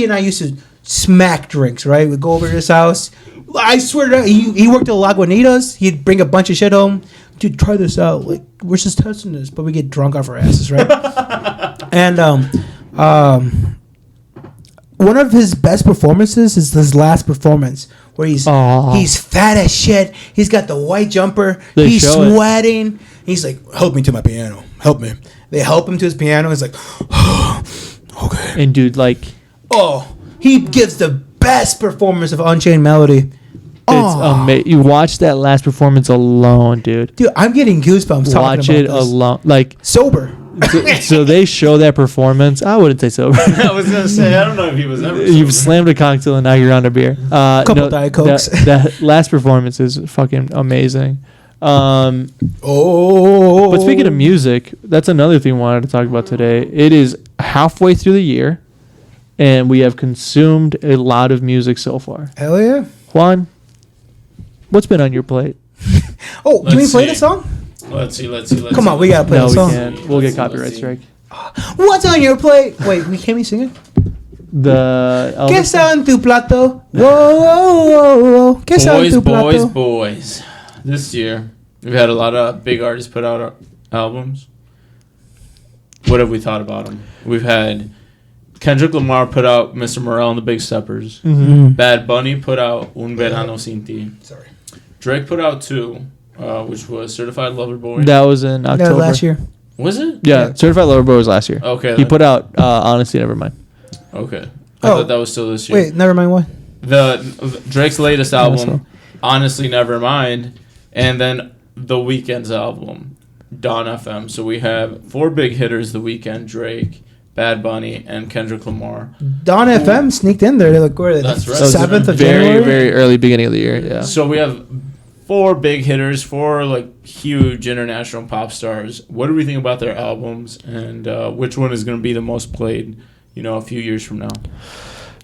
S2: and I used to smack drinks, right? We'd go over to his house. I swear to God, he worked at Lagunitas. He'd bring a bunch of shit home. Dude, try this out. Like, we're just testing this, but we get drunk off our asses, right? And one of his best performances is his last performance, where he's fat as shit. He's got the white jumper. He's sweating. He's like, "Help me to my piano. Help me." They help him to his piano. He's like, "Okay."
S1: And dude, like,
S2: he gives the best performance of Unchained Melody.
S1: It's amazing. You watch that last performance alone, dude.
S2: Dude, I'm getting goosebumps talking about this.
S1: Watch it alone, like
S2: sober.
S1: So they show that performance. I wouldn't say sober.
S4: I was gonna say I don't know if he was ever sober.
S1: You've slammed a cocktail and now you're on a beer.
S2: Couple Diet Cokes.
S1: That last performance is fucking amazing. But speaking of music, that's another thing I wanted to talk about today. It is halfway through the year, and we have consumed a lot of music so far.
S2: Hell yeah.
S1: Juan, what's been on your plate?
S2: Can we play the song?
S4: Let's see.
S2: Come on, we gotta play the song.
S1: No, we can't. We'll get copyright strike.
S2: What's on your plate? Wait, can we sing it?
S1: The
S2: ¿Qué está en tu plato? Whoa, whoa, whoa, whoa. ¿Qué está en tu plato?
S4: Boys. This year, we've had a lot of big artists put out albums. What have we thought about them? We've had Kendrick Lamar put out Mr. Morale and the Big Steppers.
S1: Mm-hmm.
S4: Bad Bunny put out Un Verano Sin Ti.
S2: Sorry.
S4: Drake put out 2, which was Certified Lover Boy.
S1: That was in October.
S2: Last year.
S4: Was it?
S1: Yeah, Certified Lover Boy was last year.
S4: Okay.
S1: He put out Honestly Nevermind.
S4: Okay. I thought that was still this year.
S2: Wait, never mind what?
S4: The Drake's latest album, Honestly Nevermind, and then The Weeknd's album, Dawn FM. So we have 4 big hitters: The Weeknd, Drake, Bad Bunny, and Kendrick Lamar.
S2: Dawn FM sneaked in there. Like, where
S4: That's right.
S2: 7th of
S1: very,
S2: January?
S1: very early beginning of the year. Yeah.
S4: So we have 4 big hitters, 4 like huge international pop stars. What do we think about their albums, and which one is going to be the most played? A few years from now.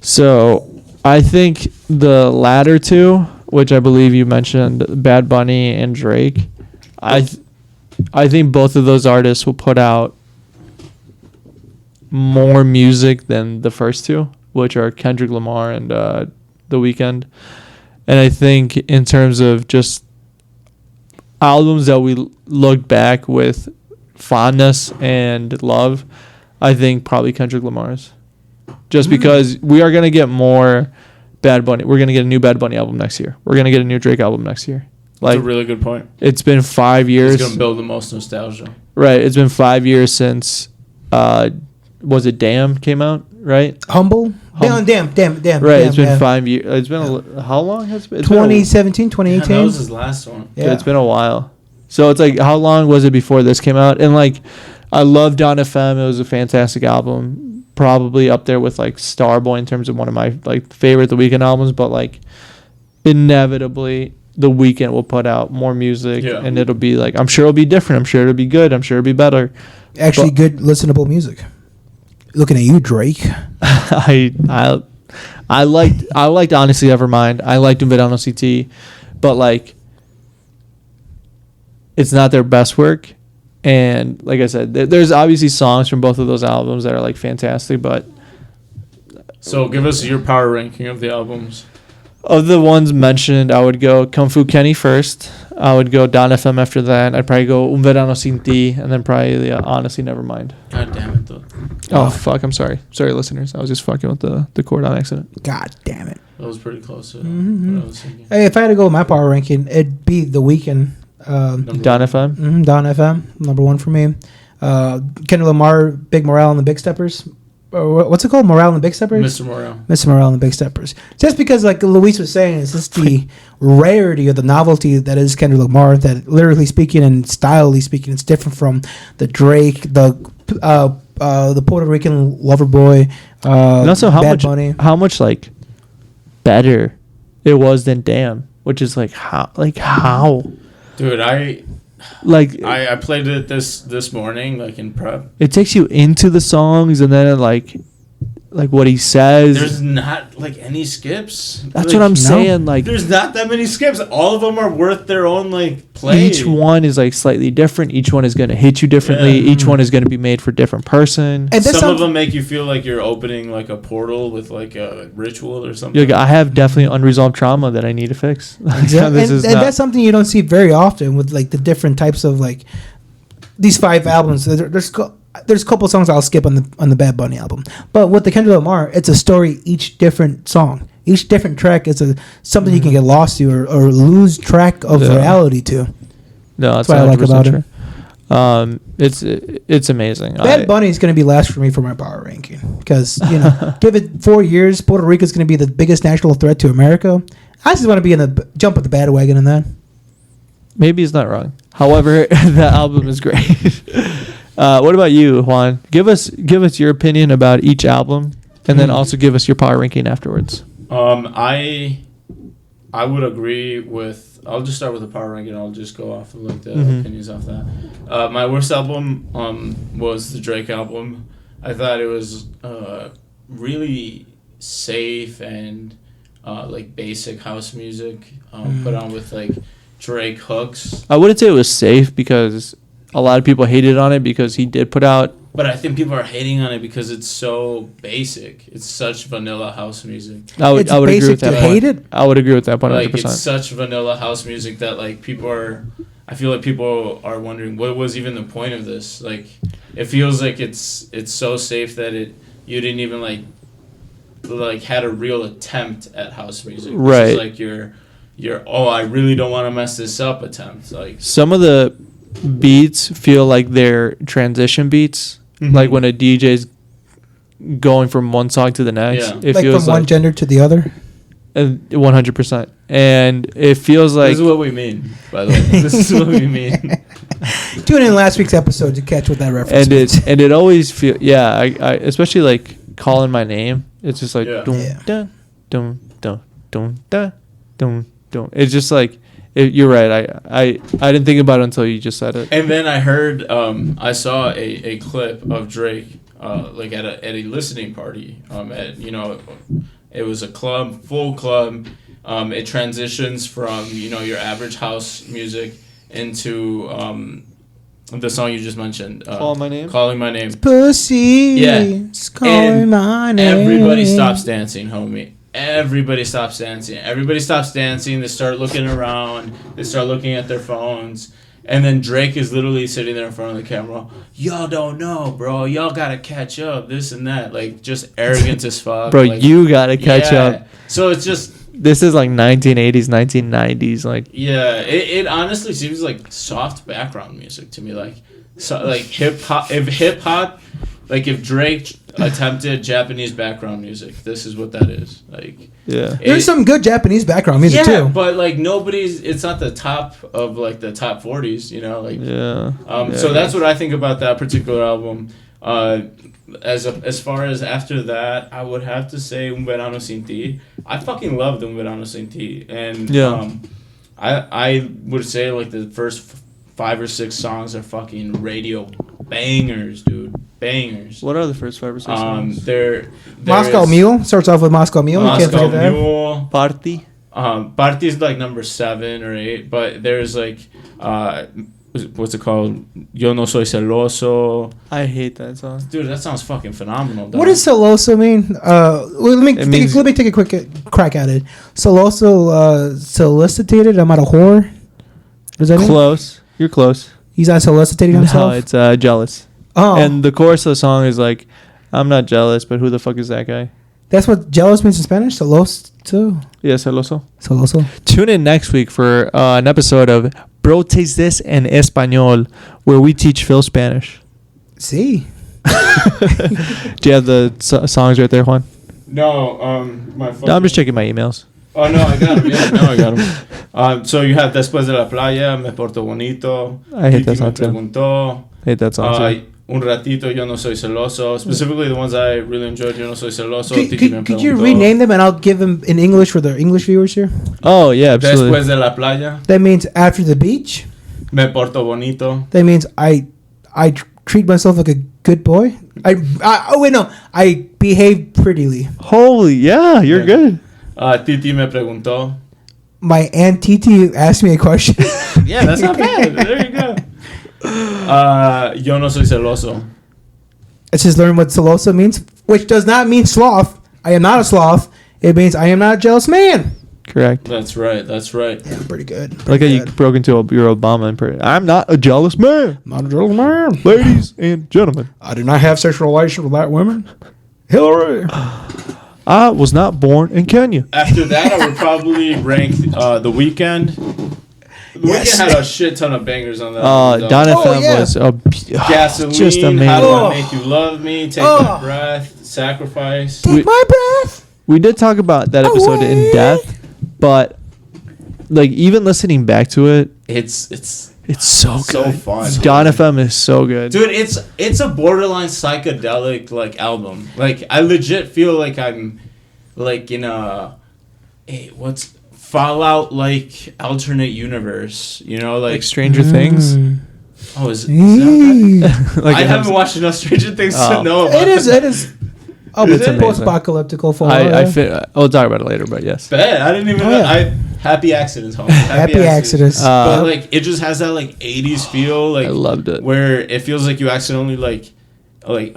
S1: So I think the latter 2, which I believe you mentioned, Bad Bunny and Drake, I think both of those artists will put out more music than the first 2, which are Kendrick Lamar and The Weeknd. And I think in terms of just albums that we look back with fondness and love, I think probably Kendrick Lamar's. Just because we are going to get more Bad Bunny. We're going to get a new Bad Bunny album next year. We're going to get a new Drake album next year.
S4: Like, that's a really good point.
S1: It's been 5 years.
S4: It's going to build the most nostalgia.
S1: Right. It's been 5 years since, was it Damn came out, right?
S2: Humble? Damn.
S1: Right.
S2: Damn,
S1: it's been 5 years. It's been, how long has it been?
S2: 2017, 2018?
S4: Yeah, that was his last one.
S1: Yeah. It's been a while. So it's like, how long was it before this came out? And like, I love Dawn FM. It was a fantastic album. Probably up there with like Starboy in terms of one of my like favorite The Weeknd albums, but like inevitably The Weeknd will put out more music and it'll be like, I'm sure it'll be different. I'm sure it'll be good. I'm sure it'll be better.
S2: Actually, good listenable music. Looking at you, Drake.
S1: I liked Honestly Nevermind. I liked Vida CT, but like it's not their best work. And like I said, there's obviously songs from both of those albums that are like fantastic, but
S4: so give us your power ranking of the albums.
S1: Of the ones mentioned, I would go Kung Fu Kenny first. I would go Dawn FM after that. I'd probably go Un Verano Sin Ti, and then probably Honestly Nevermind.
S4: God damn it, though.
S1: Oh, fuck. I'm sorry. Sorry, listeners. I was just fucking with the chord on accident.
S2: God damn it.
S4: That was pretty close to what I was thinking.
S2: Hey, if I had to go with my power ranking, it'd be The Weeknd.
S1: Dawn FM?
S2: Dawn FM, number one for me. Kendrick Lamar, Big Morale and the Big Steppers. What's it called? Morale and the Big Steppers?
S4: Mr. Morale.
S2: Mr. Morale and the Big Steppers. Just because, like Luis was saying, it's just the rarity or the novelty that is Kendrick Lamar, that lyrically speaking and stylely speaking, it's different from the Drake, the Puerto Rican lover boy,
S1: and also
S2: Bad Bunny.
S1: How much like better it was than Damn, which is like how?
S4: Dude, I played it this morning, like in prep.
S1: It takes you into the songs, and then it, like what he says.
S4: There's not like any skips.
S1: That's what I'm saying. Like,
S4: there's not that many skips. All of them are worth their own like play.
S1: Each one is like slightly different. Each one is going to hit you differently. Yeah. Each one is going to be made for a different person.
S4: And some of them make you feel like you're opening like a portal with like a ritual or something.
S1: Like, I have definitely unresolved trauma that I need to fix.
S2: Exactly. and that's something you don't see very often with like the different types of like these 5 albums. There's a couple songs I'll skip on the Bad Bunny album, but with the Kendrick Lamar, it's a story. Each different song, each different track is something you can get lost to or lose track of reality to.
S1: No, that's what I like about it. It's amazing.
S2: Bad Bunny is going to be last for me for my power ranking because give it 4 years, Puerto Rico is going to be the biggest national threat to America. I just want to be in the jump with the bandwagon in that.
S1: Maybe he's not wrong. However, the album is great. What about you, Juan? Give us your opinion about each album, and then also give us your power ranking afterwards.
S4: I would agree with. I'll just start with the power ranking. I'll just go off of like the opinions off that. My worst album was the Drake album. I thought it was really safe and like basic house music put on with like Drake hooks.
S1: I wouldn't say it was safe because a lot of people hated on it because he did put out.
S4: But I think people are hating on it because it's so basic. It's such vanilla house music.
S1: I would agree with that.
S2: Hate it?
S1: I would agree with that 100%.
S4: Like, it's such vanilla house music that like people are. I feel like people are wondering what was even the point of this. Like, it feels like it's so safe that you didn't even like had a real attempt at house music.
S1: Right.
S4: This is like your I really don't want to mess this up attempt. Like,
S1: some of the beats feel like they're transition beats, like when a DJ's going from one song to the next.
S2: It like feels from one gender to the other.
S1: 100%, and it feels like
S4: this is what we mean. By the way, this is what we mean.
S2: Tune in last week's episode to catch what that reference
S1: means. And it always feel I especially like calling my name. It's just like dun dun dun dun dun dun dun dun. It's just like. You're right. I didn't think about it until you just said it.
S4: And then I heard, I saw a clip of Drake, like at a listening party. It was a club, full club. It transitions from your average house music into the song you just mentioned.
S1: Calling My Name?
S4: Calling My Name.
S2: Pussy.
S4: Yeah.
S2: It's calling my name.
S4: Everybody stops dancing, homie. Everybody stops dancing. Everybody stops dancing. They start looking around. They start looking at their phones. And then Drake is literally sitting there in front of the camera. Y'all don't know, bro. Y'all gotta catch up. This and that. Like, just arrogant as fuck.
S1: Bro,
S4: like,
S1: you gotta catch up.
S4: So it's just...
S1: This is like 1980s, 1990s. Like,
S4: yeah, it honestly seems like soft background music to me. Like, so, like hip-hop... If Drake attempted Japanese background music, this is what that is. Like,
S1: yeah.
S2: There's some good Japanese background music too.
S4: Yeah, but like it's not the top of like the top 40s, you know, like so that's what I think about that particular album. As far as after that, I would have to say Un Verano Sin Ti. I fucking loved Un Verano Sin Ti, and I would say like the first 5 or 6 songs are fucking radio bangers, dude. Bangers.
S1: What are the first 5 or 6 songs?
S2: Moscow Mule starts off with Moscow Mule. You can't forget that.
S4: Mule.
S1: Party.
S4: Party is like number 7 or 8, but there's like what's it called? Yo no soy celoso.
S1: I hate that song.
S4: Dude, that sounds fucking phenomenal. Dog.
S2: What does celoso mean? Let me take a quick crack at it. Celoso, solicited. I'm not a whore. Does that mean?
S1: Close. You're close.
S2: He's not soliciting himself?
S1: No, it's jealous.
S2: Oh.
S1: And the chorus of the song is like, I'm not jealous, but who the fuck is that guy?
S2: That's what jealous means in Spanish? Celoso?
S1: Yeah, celoso.
S2: Celoso.
S1: Tune in next week for an episode of Bro Taste This en Español, where we teach Phill Spanish.
S2: See.
S1: Do you have the songs right there, Juan?
S4: No,
S1: No, I'm just checking my emails.
S4: Oh, no, I got them. Yeah, no, I got them. So you have Después de la Playa, Me Porto Bonito.
S1: I hate that song too.
S4: Preguntó.
S1: Hate that song too.
S4: Un ratito, Yo no soy celoso. Specifically, the ones I really enjoyed, Yo no soy celoso. Titi me
S2: Could you
S4: preguntó.
S2: rename them and I'll give them in English for the English viewers here?
S1: Oh, yeah, absolutely.
S4: Después de la Playa,
S2: That means after the beach.
S4: Me Porto Bonito.
S2: That means I treat myself like a good boy. I behave prettily.
S1: Holy, yeah, you're good.
S4: Titi me preguntó.
S2: My Aunt Titi asked me a question.
S4: Yeah, that's not bad. There you go. Yo no soy celoso.
S2: Let's just learn what celoso means, which does not mean sloth. I am not a sloth. It means I am not a jealous man.
S1: Correct.
S4: That's right.
S2: Yeah, pretty good.
S1: Like how you broke into your Obama impression. I'm not a jealous man.
S2: Not a jealous man.
S1: Ladies and gentlemen.
S2: I do not have sexual relations with black women. Hillary.
S1: I was not born in Kenya.
S4: After that, I would probably rank The Weeknd. The Weeknd had a shit ton of bangers on that.
S1: Don FM was
S4: Gasoline,
S1: just amazing.
S4: How Do I Make You Love Me, Take My Breath, Sacrifice.
S2: Take my breath.
S1: We did talk about that episode in depth, but like even listening back to it,
S4: It's
S1: so good.
S4: so fun.
S1: Don FM is so good.
S4: Dude, it's a borderline psychedelic like album. Like I legit feel like I'm like in what's Fallout like alternate universe, you know, like
S1: Stranger Things.
S4: Oh, is that
S1: Like
S4: I haven't watched enough Stranger Things to know about
S2: It is. Oh,
S4: Is
S2: it's
S4: it?
S2: post-apocalyptic Fallout.
S1: We'll talk about it later, but yes.
S4: Bet. I didn't even know.
S2: Yeah.
S4: Happy accidents, homie.
S2: Happy accidents.
S4: But like it just has that like 80s feel, like
S1: I loved it.
S4: where it feels like you accidentally like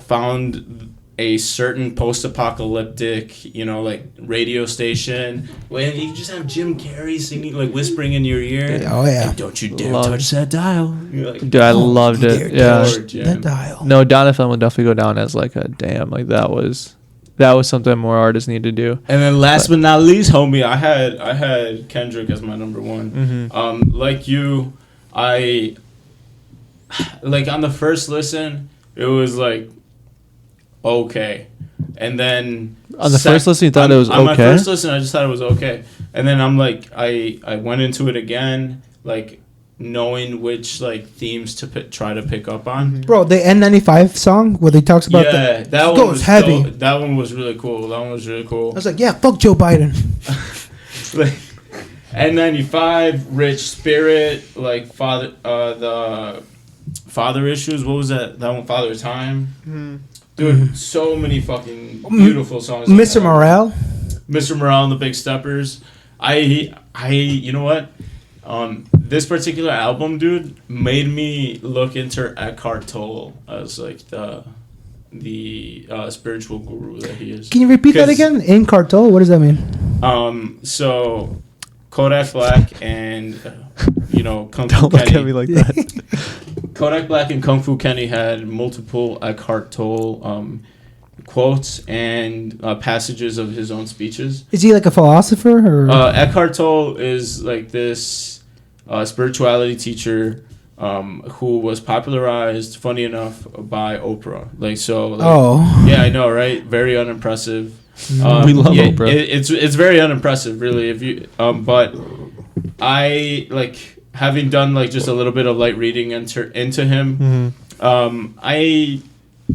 S4: found a certain post-apocalyptic, you know, like radio station when you just have Jim Carrey singing, like whispering in your ear.
S2: Oh yeah.
S4: Like, don't you dare touch that dial. You're like,
S1: Dude, I loved it. Yeah.
S2: That dial.
S1: No, Don FM would definitely go down as like a damn. Like that was something more artists need to do.
S4: And then last but not least, homie, I had Kendrick as my number one.
S1: Mm-hmm.
S4: Like you, I like on the first listen, it was like okay, and then
S1: on the first listen, you thought it was okay.
S4: On my first listen, I just thought it was okay, and then I'm like, I went into it again, like knowing which like themes to try to pick up on.
S2: Bro, the N95 song where he talks about
S4: that one
S2: goes
S4: was
S2: heavy.
S4: That one was really cool.
S2: I was like, yeah, fuck Joe Biden.
S4: Like N95, Rich Spirit, like the Father Issues. What was that? That one, Father Time. Dude, so many fucking beautiful songs.
S2: Mr.
S4: Like
S2: Morale.
S4: Mr. Morale and the Big Steppers. I you know what? This particular album, dude, made me look into Eckhart Tolle as like the spiritual guru that he is.
S2: Can you repeat that again? In Cartel, what does that mean?
S4: So Kodak Black and Kung Fu
S3: Don't look
S4: Kenny.
S3: at me like that.
S4: Kodak Black and Kung Fu Kenny had multiple Eckhart Tolle quotes and passages of his own speeches.
S2: Is he like a philosopher? Or?
S4: Eckhart Tolle is like this spirituality teacher who was popularized, funny enough, by Oprah. Yeah, I know, right? Very unimpressive.
S3: We love Oprah.
S4: It's very unimpressive, really. If you, but I like having done like just a little bit of light reading into him. Mm-hmm.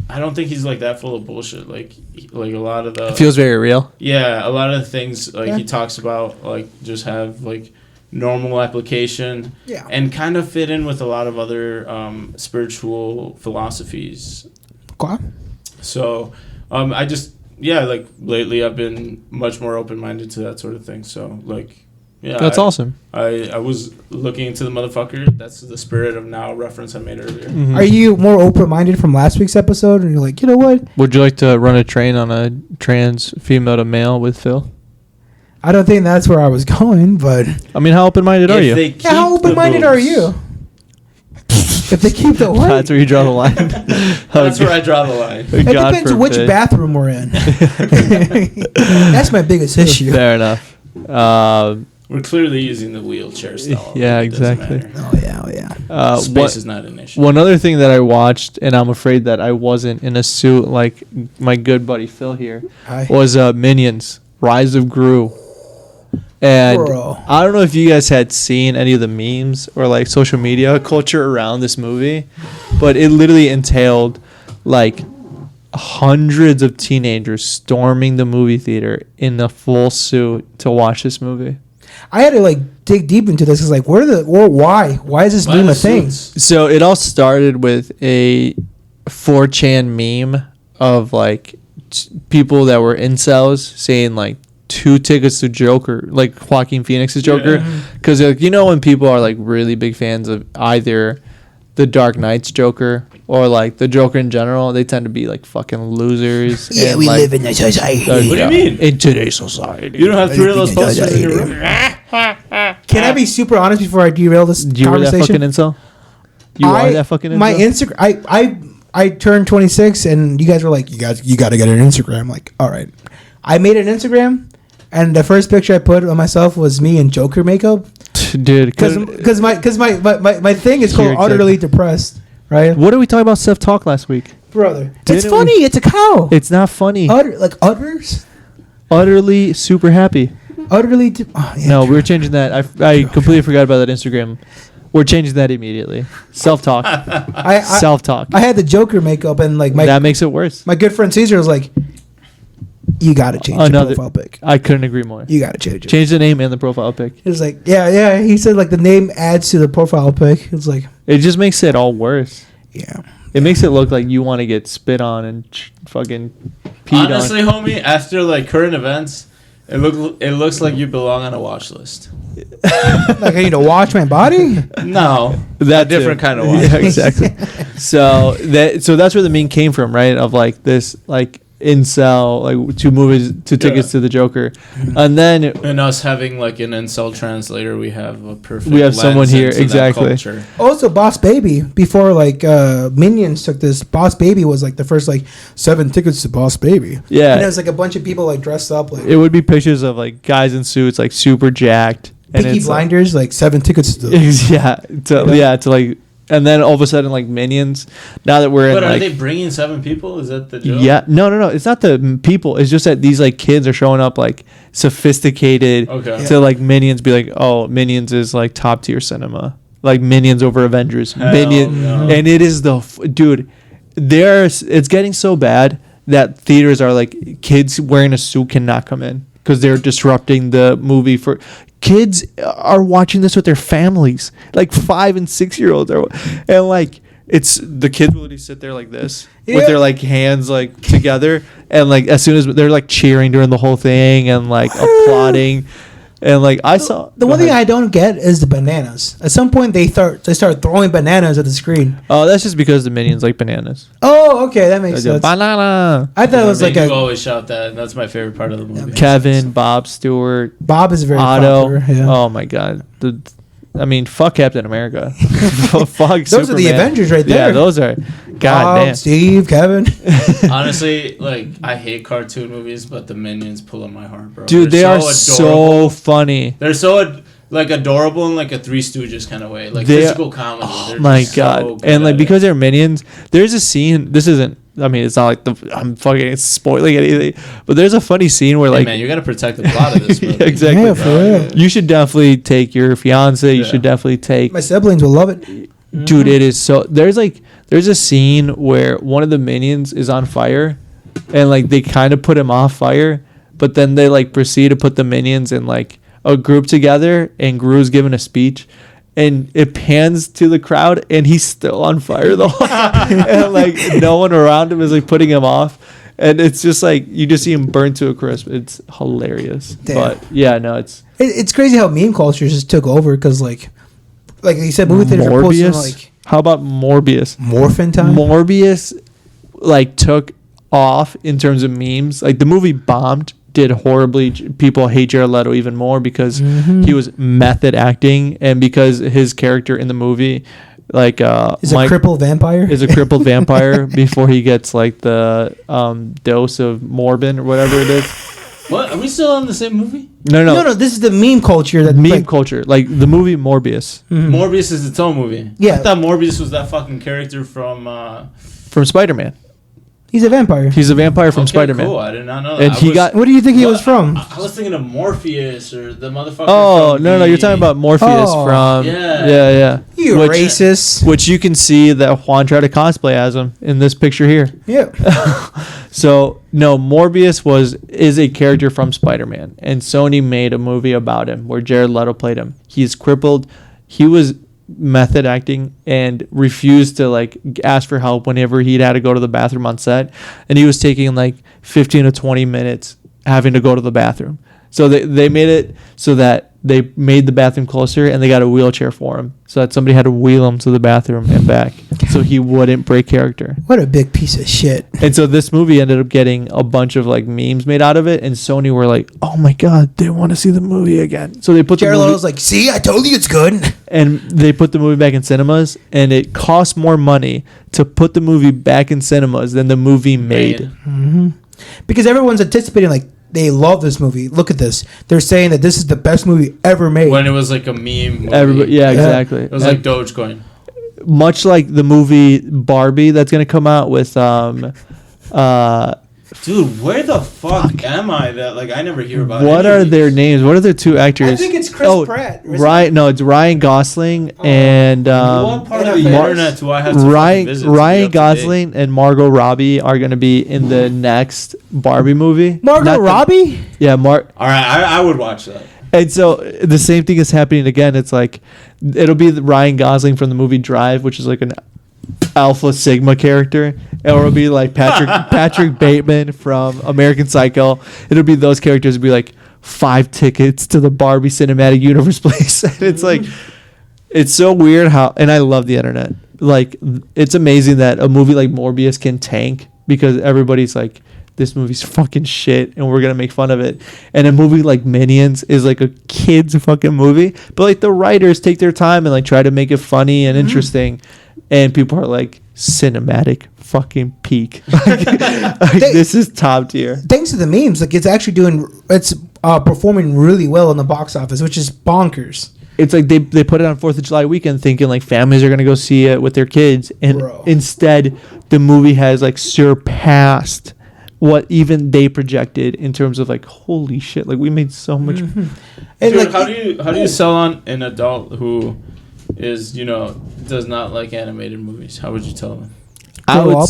S4: I don't think he's like that full of bullshit. Like a lot of the
S3: It feels very real.
S4: Yeah, a lot of the things he talks about like just have like normal application.
S2: Yeah.
S4: And kind of fit in with a lot of other spiritual philosophies.
S2: Okay.
S4: So I just like lately I've been much more open minded to that sort of thing. So like. Yeah,
S3: That's awesome.
S4: I was looking into the motherfucker. That's the Spirit of Now reference I made earlier.
S3: Mm-hmm.
S2: Are you more open-minded from last week's episode? And you're like, you know what?
S1: Would you like to run a train on a trans female to male with Phill?
S2: I don't think that's where I was going, but...
S1: I mean, how open-minded are you?
S2: How open-minded are you? If they keep the what?
S1: That's where you draw the line.
S4: That's where I draw the line.
S2: It depends on which bathroom we're in. That's my biggest issue.
S1: Fair enough.
S4: We're clearly using the wheelchair style.
S1: Yeah, exactly.
S2: Oh yeah.
S4: Space is not an issue.
S1: One other thing that I watched, and I'm afraid that I wasn't in a suit like my good buddy Phill here, was Minions: Rise of Gru. And
S2: Bro.
S1: I don't know if you guys had seen any of the memes or like social media culture around this movie, but it literally entailed like hundreds of teenagers storming the movie theater in a full suit to watch this movie.
S2: I had to like dig deep into this. It's like, why is this meme a thing?
S1: So it all started with a 4chan meme of like people that were incels saying like 2 tickets to Joker, like Joaquin Phoenix's Joker, because like, when people are like really big fans of either the Dark Knight's Joker or like the Joker in general, they tend to be like fucking losers.
S2: Yeah, we live in a society.
S4: What do you mean?
S1: In today's society.
S4: You don't have 3 of those posters in your room?
S2: Can I be super honest before I derail this
S1: Do you
S2: conversation?
S1: that fucking incel? You are that fucking incel?
S2: My Instagram, I turned 26 and you guys were like, you got to get an Instagram. I'm like, all right. I made an Instagram and the first picture I put on myself was me in Joker makeup.
S1: Dude,
S2: because my thing is called Utterly Depressed, right?
S1: What did we talk about self-talk last week?
S2: Brother, it's
S1: Didn't
S2: funny. It's a cow.
S1: It's not funny.
S2: Utters?
S1: Utterly super happy.
S2: Utterly.
S1: No, we were changing that. I completely forgot about that Instagram. We're changing that immediately. Self-talk. Self-talk.
S2: I had the Joker makeup and like
S1: that makes it worse.
S2: My good friend Caesar was like, you got to change the profile pic.
S1: I couldn't agree more.
S2: You got to change it.
S1: Change the name and the profile pic.
S2: He was like, yeah. He said like the name adds to the profile pic. It was like,
S1: it just makes it all worse.
S2: Yeah.
S1: It makes it look like you want to get spit on and fucking peed
S4: Honestly,
S1: on.
S4: homie, after like current events, it looks like you belong on a watch list.
S2: Like I need to wash my body?
S4: No,
S1: that
S4: different kind of watch.
S1: Yeah, exactly. so that's where the meme came from, right? Of like this like incel, like 2 tickets to the Joker, and then
S4: and us having like an incel translator, we have a perfect.
S1: We have someone here, exactly.
S2: Also, Boss Baby. Before like Minions took this, Boss Baby was like the first like 7 tickets to Boss Baby.
S1: Yeah,
S2: and it was like a bunch of people like dressed up. Like
S1: it would be pictures of like guys in suits, like super jacked.
S2: Peaky Blinders, like 7 tickets to.
S1: To like. And then all of a sudden, like Minions. Now that we're
S4: but
S1: in,
S4: are
S1: like,
S4: they bringing 7 people? Is that the joke?
S1: Yeah, no. It's not the people. It's just that these like kids are showing up like sophisticated to like Minions. Be like, oh, Minions is like top tier cinema. Like Minions over Avengers. Minions, and it is dude. It's getting so bad that theaters are like kids wearing a suit cannot come in because they're disrupting the movie for. Kids are watching this with their families, like 5 and 6 year olds, and like it's the kids will literally sit there like this with their like hands like together, and like as soon as they're like cheering during the whole thing and like applauding, And like I saw
S2: the one thing I don't get is the bananas. At some point, they start throwing bananas at the screen.
S1: Oh, that's just because the minions like bananas.
S2: Oh, okay, that makes sense.
S1: Banana.
S2: I thought it was
S4: They
S2: like
S4: do always shout that. That's my favorite part of the movie.
S1: Kevin, Bob Stewart,
S2: Bob is very
S1: Otto.
S2: popular. Yeah.
S1: Oh my god. Fuck Captain America. Fuck
S2: Those are the
S1: Superman.
S2: Avengers right there.
S1: Yeah, those are. God
S2: Bob,
S1: damn.
S2: Steve, Kevin.
S4: Honestly, like I hate cartoon movies, but the minions pull on my heart, bro.
S1: Dude, they are
S4: adorable.
S1: so funny.
S4: They're so like adorable in like a Three Stooges kind of way, like physical comedy.
S1: Oh my god!
S4: So
S1: and like
S4: at
S1: because they're minions, there's a scene. This isn't. I mean, it's not like I'm fucking spoiling anything, but there's a funny scene where
S4: hey,
S1: like,
S4: man, you gotta protect the plot of this movie.
S1: exactly.
S2: Yeah, for real.
S1: You should definitely take your fiance. You should definitely take.
S2: My siblings will love it.
S1: Dude, it is so. There's a scene where one of the minions is on fire, and like they kind of put him off fire, but then they like proceed to put the minions in like a group together, and Gru's giving a speech. And it pans to the crowd, and he's still on fire the whole time. And like no one around him is like putting him off, and it's just like you just see him burn to a crisp. It's hilarious.
S2: Damn.
S1: But yeah, no,
S2: It's crazy how meme culture just took over because like you said, movie theaters are posting
S1: Morbius.
S2: like
S1: How about Morbius?
S2: Morphin time.
S1: Morbius like took off in terms of memes. Like the movie bombed, did horribly. People hate Jared Leto even more because he was method acting, and because his character in the movie like
S2: is a crippled vampire.
S1: Is a crippled vampire before he gets like the dose of Morbin or whatever it is.
S4: What? Are we still on the same movie?
S1: No.
S2: This is the meme culture that
S1: Meme
S2: like,
S1: culture, like the movie Morbius
S4: Morbius is its own movie.
S2: Yeah.
S4: I thought Morbius was that fucking character from.
S1: from Spider-Man.
S2: he's a vampire.
S1: He's a vampire from
S4: Okay,
S1: Spider-Man.
S4: Cool. I did not know
S1: And
S4: that.
S1: he got.
S2: What do you think he was from?
S4: I was thinking of Morpheus or the motherfucker.
S1: Oh
S4: from
S1: no, you're talking about Morpheus
S2: Oh,
S1: from.
S4: yeah.
S1: Yeah.
S2: You
S1: Which-
S2: racist.
S1: Which you can see that Juan tried to cosplay as him in this picture here.
S2: Yeah.
S1: So no, Morbius is a character from Spider-Man, and Sony made a movie about him where Jared Leto played him. He's crippled. He was method acting and refused to like ask for help whenever he'd had to go to the bathroom on set, and he was taking like 15 to 20 minutes having to go to the bathroom. So they made it so that they made the bathroom closer, and they got a wheelchair for him so that somebody had to wheel him to the bathroom and back so he wouldn't break character.
S2: What a big piece of shit.
S1: And so this movie ended up getting a bunch of like memes made out of it, and Sony were like, "Oh my god, they want to see the movie again." So they put
S2: Jared
S1: the movie,
S2: Leto's like, see, I told you it's good.
S1: and they put the movie back in cinemas, and it cost more money to put the movie back in cinemas than the movie made.
S2: Because everyone's anticipating, like, they love this movie. Look at this. They're saying that this is the best movie ever made.
S4: When it was like a meme movie.
S1: Everybody, yeah, exactly.
S4: It was like Dogecoin.
S1: Much like the movie Barbie that's gonna come out with
S4: Dude, where the fuck am I? That like I never hear about.
S1: what
S4: any
S1: are
S4: of
S1: their
S4: these.
S1: names? What are their two actors?
S2: I think it's Chris Pratt. Isn't
S1: Ryan. No, it's Ryan Gosling and
S4: What part of the
S2: Mar-
S4: internet do I have to fucking
S1: Ryan
S4: visit to be up
S1: Ryan
S4: to date?
S1: Gosling and Margot Robbie are going to be in the next Barbie movie.
S2: Margot
S1: Not the-
S2: Robbie?
S1: Yeah,
S4: All right, I would watch that.
S1: And so the same thing is happening again. It's like it'll be Ryan Gosling from the movie Drive, which is like an Alpha Sigma character, or it'll be like Patrick Bateman from American Psycho. It'll be those characters. It'll be like 5 tickets to the Barbie Cinematic Universe place. And it's like, it's so weird how, and I love the internet. Like, it's amazing that a movie like Morbius can tank because everybody's like, this movie's fucking shit and we're gonna make fun of it. And a movie like Minions is like a kid's fucking movie, but like the writers take their time and like try to make it funny and interesting, and people are like, cinematic fucking peak. This is top tier.
S2: Thanks to the memes, like, it's performing really well in the box office, which is bonkers.
S1: It's like they put it on 4th of July weekend thinking like families are gonna go see it with their kids, and
S2: Bro.
S1: instead the movie has like surpassed what even they projected in terms of like, holy shit, like we made so much.
S2: And
S4: Dude,
S2: like,
S4: how do you sell on an adult who is does not like animated movies? How would you tell them?
S2: grow up,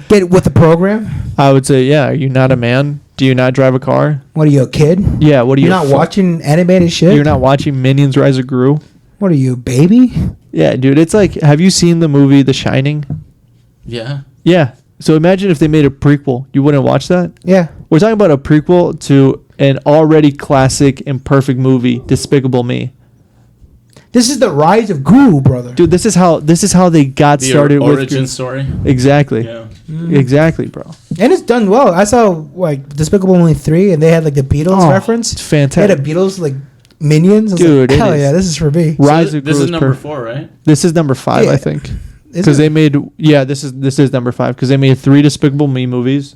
S2: get with the program.
S1: I would say, yeah. Are you not a man? Do you not drive a car?
S2: What are you, a kid?
S1: Yeah. What are you?
S2: You're not watching animated shit?
S1: You're not watching Minions: Rise of Gru?
S2: What are you, baby?
S1: Yeah, dude. It's like, have you seen the movie The Shining?
S4: Yeah.
S1: Yeah. So imagine if they made a prequel. You wouldn't watch that?
S2: Yeah.
S1: We're talking about a prequel to an already classic and perfect movie, Despicable Me.
S2: This is the rise of Gru, brother.
S1: Dude, this is how they got started with
S4: origin story.
S1: Exactly.
S4: Yeah.
S1: Exactly, bro.
S2: And it's done well. I saw like Despicable Me 3, and they had like the Beatles reference.
S1: It's fantastic.
S2: They had a Beatles like minions. I was
S1: Dude,
S2: like, hell yeah, this is for me.
S1: Rise
S4: So
S1: of Gru
S4: this is number
S1: perfect.
S4: 4, right?
S1: This is number 5,
S2: Yeah.
S1: I think.
S2: Is
S1: Because
S2: it?
S1: they made this is number 5 because they made 3 Despicable Me movies,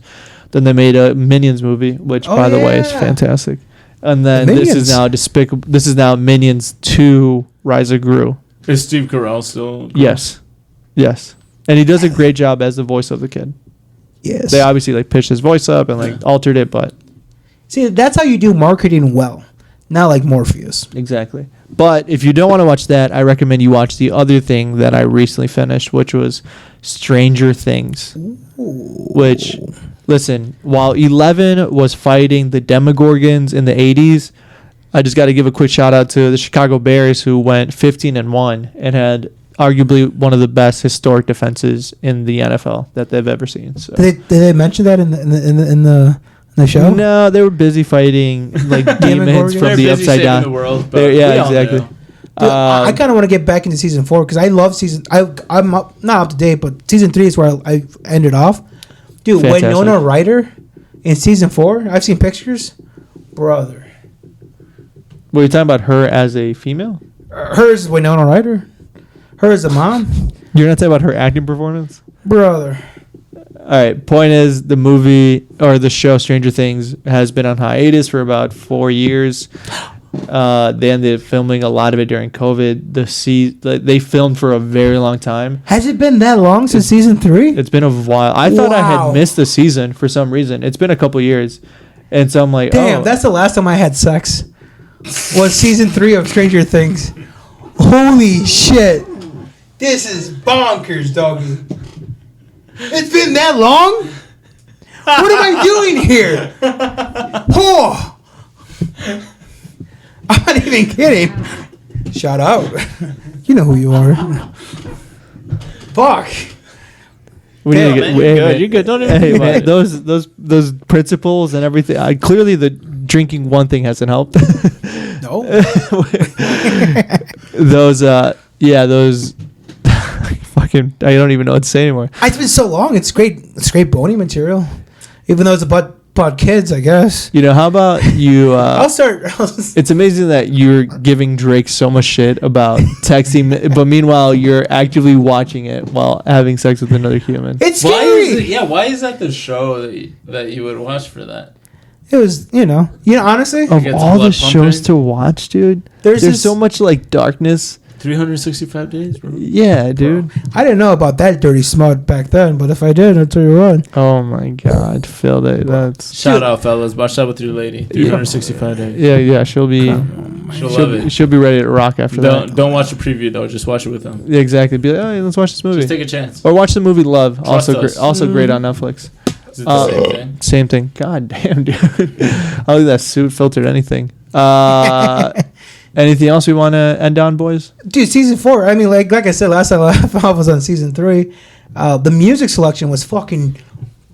S1: then they made a Minions movie, which by the way is
S2: yeah.
S1: fantastic, and then
S2: The
S1: this
S2: Minions.
S1: is now Despicable. This is now Minions 2: Rise of Gru.
S4: Is Steve Carell still?
S1: Yes, and he does a great job as the voice of the kid.
S2: Yes.
S1: They obviously like pitched his voice up and like altered it, but
S2: See, that's how you do marketing well. Not like Morpheus.
S1: exactly. But if you don't want to watch that, I recommend you watch the other thing that I recently finished, which was Stranger Things. Which, listen, while 11 was fighting the Demogorgons in the 80s, I just got to give a quick shout out to the Chicago Bears, who went 15-1 and had arguably one of the best historic defenses in the NFL that they've ever seen. So.
S2: Did they mention that in the show?
S1: No, they were busy fighting like demons
S2: Demogorgons?
S1: from
S4: They're
S1: the
S4: busy
S1: upside
S4: saving
S1: down.
S4: the world, but
S1: They're-
S4: we
S1: yeah,
S4: all
S1: exactly.
S4: know.
S2: Dude, I kind of want to get back into season 4 because I love season. I'm up, not up to date, but season 3 is where I ended off. Dude,
S1: Fantastic.
S2: Winona Ryder in season 4, I've seen pictures, brother.
S1: Were you talking about her as a female?
S2: Hers is Winona Ryder. Her is the mom,
S1: You're not talking about her acting performance?
S2: brother.
S1: All right. Point is, the movie or the show Stranger Things has been on hiatus for about 4 years. They ended up filming a lot of it during COVID. They filmed for a very long time.
S2: Has it been that long since season 3?
S1: It's been a while. I thought I
S2: Wow.
S1: had missed the season for some reason. It's been a couple years, and so I'm like,
S2: Damn,
S1: oh,
S2: that's the last time I had sex. Was season 3 of Stranger Things. Holy shit. This is bonkers, doggy. It's been that long? What am I doing here? Oh. I'm not even kidding. Shout out. You know who you are. Fuck.
S1: we
S4: Damn,
S1: need to
S4: man,
S1: get.
S4: you're
S1: Hey,
S4: good.
S1: man,
S4: You're good. Don't even
S1: Hey,
S4: think
S1: man,
S4: about it.
S1: those principles and everything. Clearly, the drinking one thing hasn't helped.
S2: No.
S1: those fucking, I don't even know what to say anymore.
S2: It's been so long. It's great. It's great boning material. Even though it's about kids, I guess.
S1: You know, how about you?
S2: I'll start.
S1: It's amazing that you're giving Drake so much shit about texting, but meanwhile you're actively watching it while having sex with another human.
S2: It's
S4: Why
S2: scary.
S4: is it? Yeah, why is that the show that you would watch for that?
S2: It was, honestly,
S1: Of
S4: Gets
S1: all the
S4: blood
S1: shows
S4: pumping.
S1: to watch, dude,
S2: There's
S1: there's
S2: this-
S1: so much like darkness.
S4: 365 days, bro.
S1: Yeah, dude.
S2: I didn't know about that dirty smut back then, but if I did, I'll tell you what.
S1: Oh my God, Phil, that's
S4: Shout out, fellas. Watch that with your lady. 365 days.
S1: yeah. She'll be
S4: She'll love it.
S1: she'll be ready to rock after that.
S4: Don't watch the preview though. Just watch it with them.
S1: Yeah, exactly. Be like, oh, yeah, let's watch this movie,
S4: Just take a chance.
S1: or watch the movie Love.
S4: Trust us.
S1: Also great on Netflix.
S4: Is it the same thing?
S1: Same thing. God damn, dude. I don't think that suit filtered anything. Anything else we want to end on, boys?
S2: Dude, season 4, I mean, like I said, last time I was on season 3, the music selection was fucking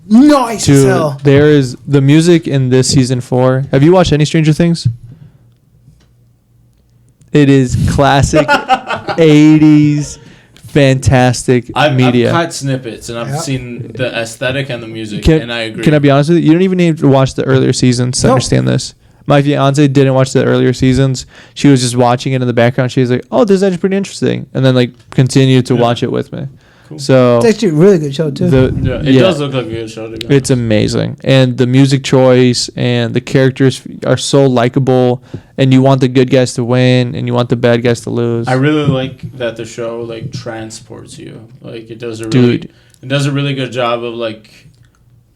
S2: nice as
S1: Dude,
S2: hell.
S1: there is the music in this season 4. Have you watched any Stranger Things? It is classic 80s fantastic
S4: I've
S1: media.
S4: caught snippets and I've
S2: Yeah.
S4: seen the aesthetic and the music,
S1: Can,
S4: and I agree.
S1: can I be honest with you? You don't even need to watch the earlier seasons to
S2: No.
S1: understand this. My fiance didn't watch the earlier seasons. She was just watching it in the background. She was like, "Oh, this is actually pretty interesting," and then like continued to
S4: Yeah.
S1: watch it with me.
S4: Cool.
S1: So
S2: It's actually a really good show, too.
S4: It does look like a good show. To be
S1: It's
S4: honest.
S1: amazing, and the music choice and the characters are so likable, and you want the good guys to win, and you want the bad guys to lose.
S4: I really like that the show like transports you. Like it does
S1: Dude.
S4: it does a really good job of like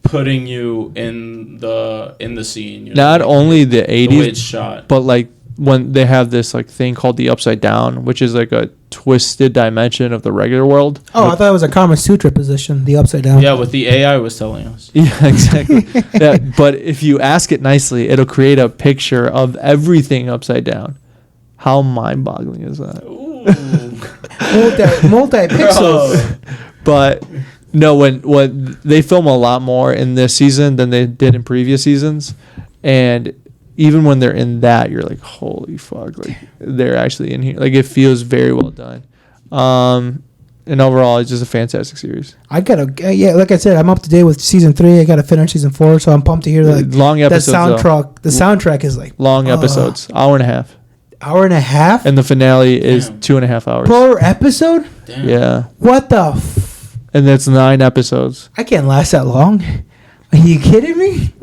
S4: putting you in the scene. You know,
S1: Not
S4: like,
S1: only the
S4: the way
S1: 80s,
S4: it's shot.
S1: but like when they have this like thing called the Upside Down, which is like a twisted dimension of the regular world.
S2: I thought it was a Kama Sutra position, the upside down.
S4: Yeah, what the AI was telling us.
S1: Yeah, exactly. Yeah, but if you ask it nicely, it'll create a picture of everything upside down. How mind-boggling is that?
S4: Ooh.
S2: Multi-pixels.
S1: But no, when they film a lot more in this season than they did in previous seasons, and even when they're in that, you're like, holy fuck, like they're actually in here. Like it feels very well done. And overall, it's just a fantastic series.
S2: I gotta, like I said, I'm up to date with season 3. I gotta finish season 4, so I'm pumped to hear like
S1: long episodes.
S2: The soundtrack is like
S1: long episodes, hour and a half.
S2: Hour and a half,
S1: and the finale is 2.5 hours
S2: per episode.
S1: Damn. Yeah.
S2: What the?
S1: And that's 9 episodes.
S2: I can't last that long. Are you kidding me?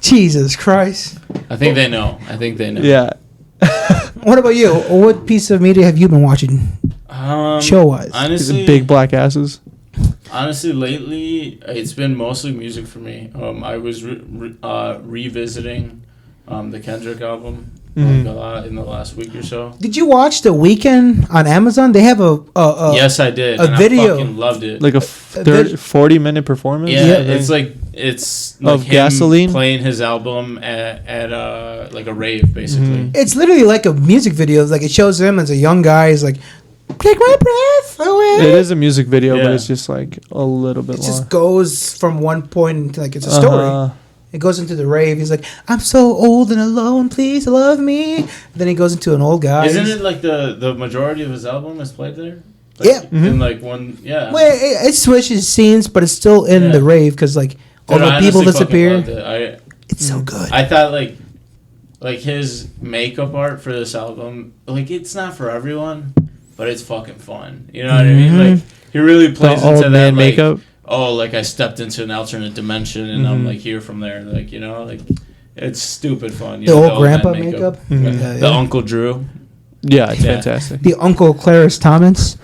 S2: Jesus Christ.
S4: I think they know.
S1: Yeah.
S2: What about you? What piece of media have you been watching? Show-wise.
S4: Honestly,
S1: big black asses.
S4: Honestly, lately it's been mostly music for me. I was revisiting the Kendrick album a lot in the last week or so.
S2: Did you watch The Weeknd on Amazon? They have a
S4: yes, I did.
S2: A video.
S4: I fucking loved it.
S1: Like a 40-minute performance.
S4: Yeah, it's like
S1: of
S4: him
S1: Gasoline
S4: playing his album at like a rave, basically.
S2: Mm-hmm. It's literally like a music video. Like it shows him as a young guy. He's like, take my breath away.
S1: It is a music video, but it's just like a little bit long.
S2: It just goes from one point into like it's a story. It goes into the rave. He's like, I'm so old and alone. Please love me. Then he goes into an old guy.
S4: Isn't it like the majority of his album is played there?
S2: Like, yeah.
S4: In like one, yeah.
S2: Well, it switches scenes, but it's still in the rave because like all the people disappear. It's so good.
S4: I thought like his makeup art for this album, like it's not for everyone, but it's fucking fun. You know what I mean? Like he really plays
S1: the
S4: into
S1: old
S4: that
S1: man makeup.
S4: Like I stepped into an alternate dimension and I'm like here from there, like you know, like it's stupid fun.
S2: The old grandpa makeup.
S4: The Uncle Drew.
S1: Yeah, it's fantastic.
S2: The Uncle Clarence Thomas.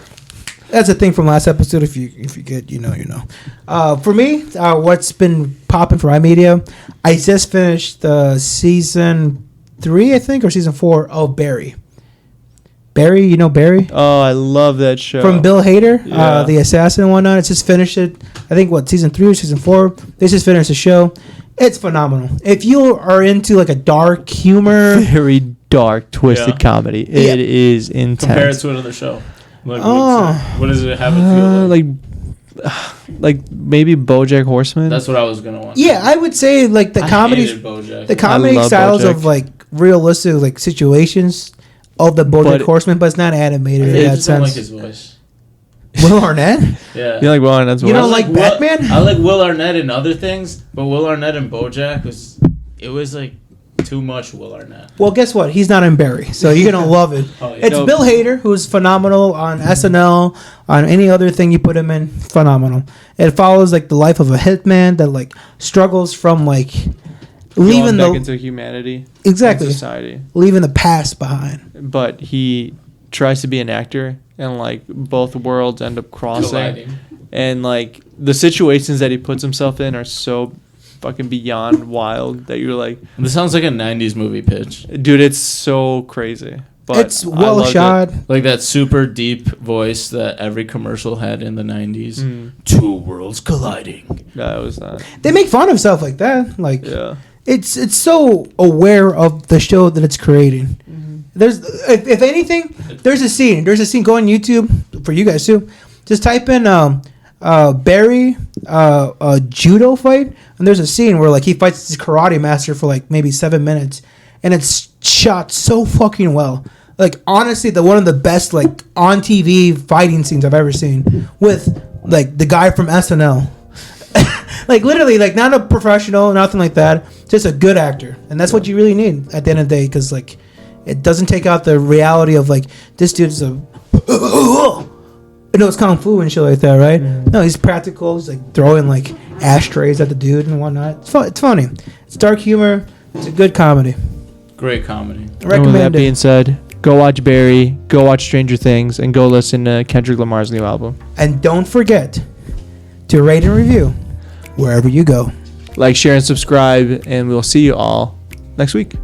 S2: That's a thing from last episode. If you get, you know. For me, what's been popping for iMedia, I just finished season 3, I think, or season 4 of Barry. Barry, you know Barry?
S1: Oh, I love that show.
S2: From Bill Hader, the assassin and whatnot. It's just finished it. I think, season 3 or season 4. They just finished the show. It's phenomenal. If you are into like a dark humor.
S1: Very dark, twisted comedy. It is intense.
S4: Compare it to another show. Like, what does it have it feel
S1: like maybe BoJack Horseman?
S4: That's what I was gonna want.
S2: Yeah, I would say like the comedy styles of like realistic like situations of the BoJack Horseman, but it's not animated in that sense. I like his voice. Will Arnett?
S4: Yeah.
S1: You like Will Arnett's voice?
S2: You don't like Batman?
S4: I like Will Arnett in other things, but Will Arnett and BoJack was like too much Will Arnett.
S2: Well, guess what? He's not in Barry, so you're gonna love it. It's Bill Hader, who's phenomenal on SNL, on any other thing you put him in, phenomenal. It follows like the life of a hitman that like struggles from like leaving
S1: back into humanity,
S2: exactly,
S1: society,
S2: leaving the past behind.
S1: But he tries to be an actor, and like both worlds end up crossing, colliding. And like the situations that he puts himself in are so fucking beyond wild that you're like,
S4: this sounds like a 90s movie pitch,
S1: dude. It's so crazy, but
S2: it's well shot.
S4: Like that super deep voice that every commercial had in the 90s. Two worlds colliding.
S1: That was not.
S2: They make fun of stuff like that. Like,
S1: yeah,
S2: it's so aware of the show that it's creating. There's, if anything, there's a scene. There's a scene. Go on YouTube for you guys too. Just type in Barry judo fight, and there's a scene where like he fights this karate master for like maybe 7 minutes, and it's shot so fucking well. Like honestly, one of the best like on TV fighting scenes I've ever seen, with like the guy from SNL. Like literally, like not a professional, nothing like that, just a good actor, and that's what you really need at the end of the day, because like it doesn't take out the reality of like this dude's a. You know, it's kung fu and shit like that, right? No, he's practical. He's like throwing like ashtrays at the dude and whatnot. It's funny. It's dark humor. It's a good comedy.
S4: Great comedy.
S1: Recommend. With that being said, go watch Barry, go watch Stranger Things, and go listen to Kendrick Lamar's new album.
S2: And don't forget to rate and review wherever you go.
S1: Like, share, and subscribe, and we'll see you all next week.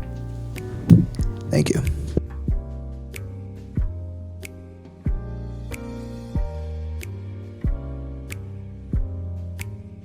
S2: Thank you.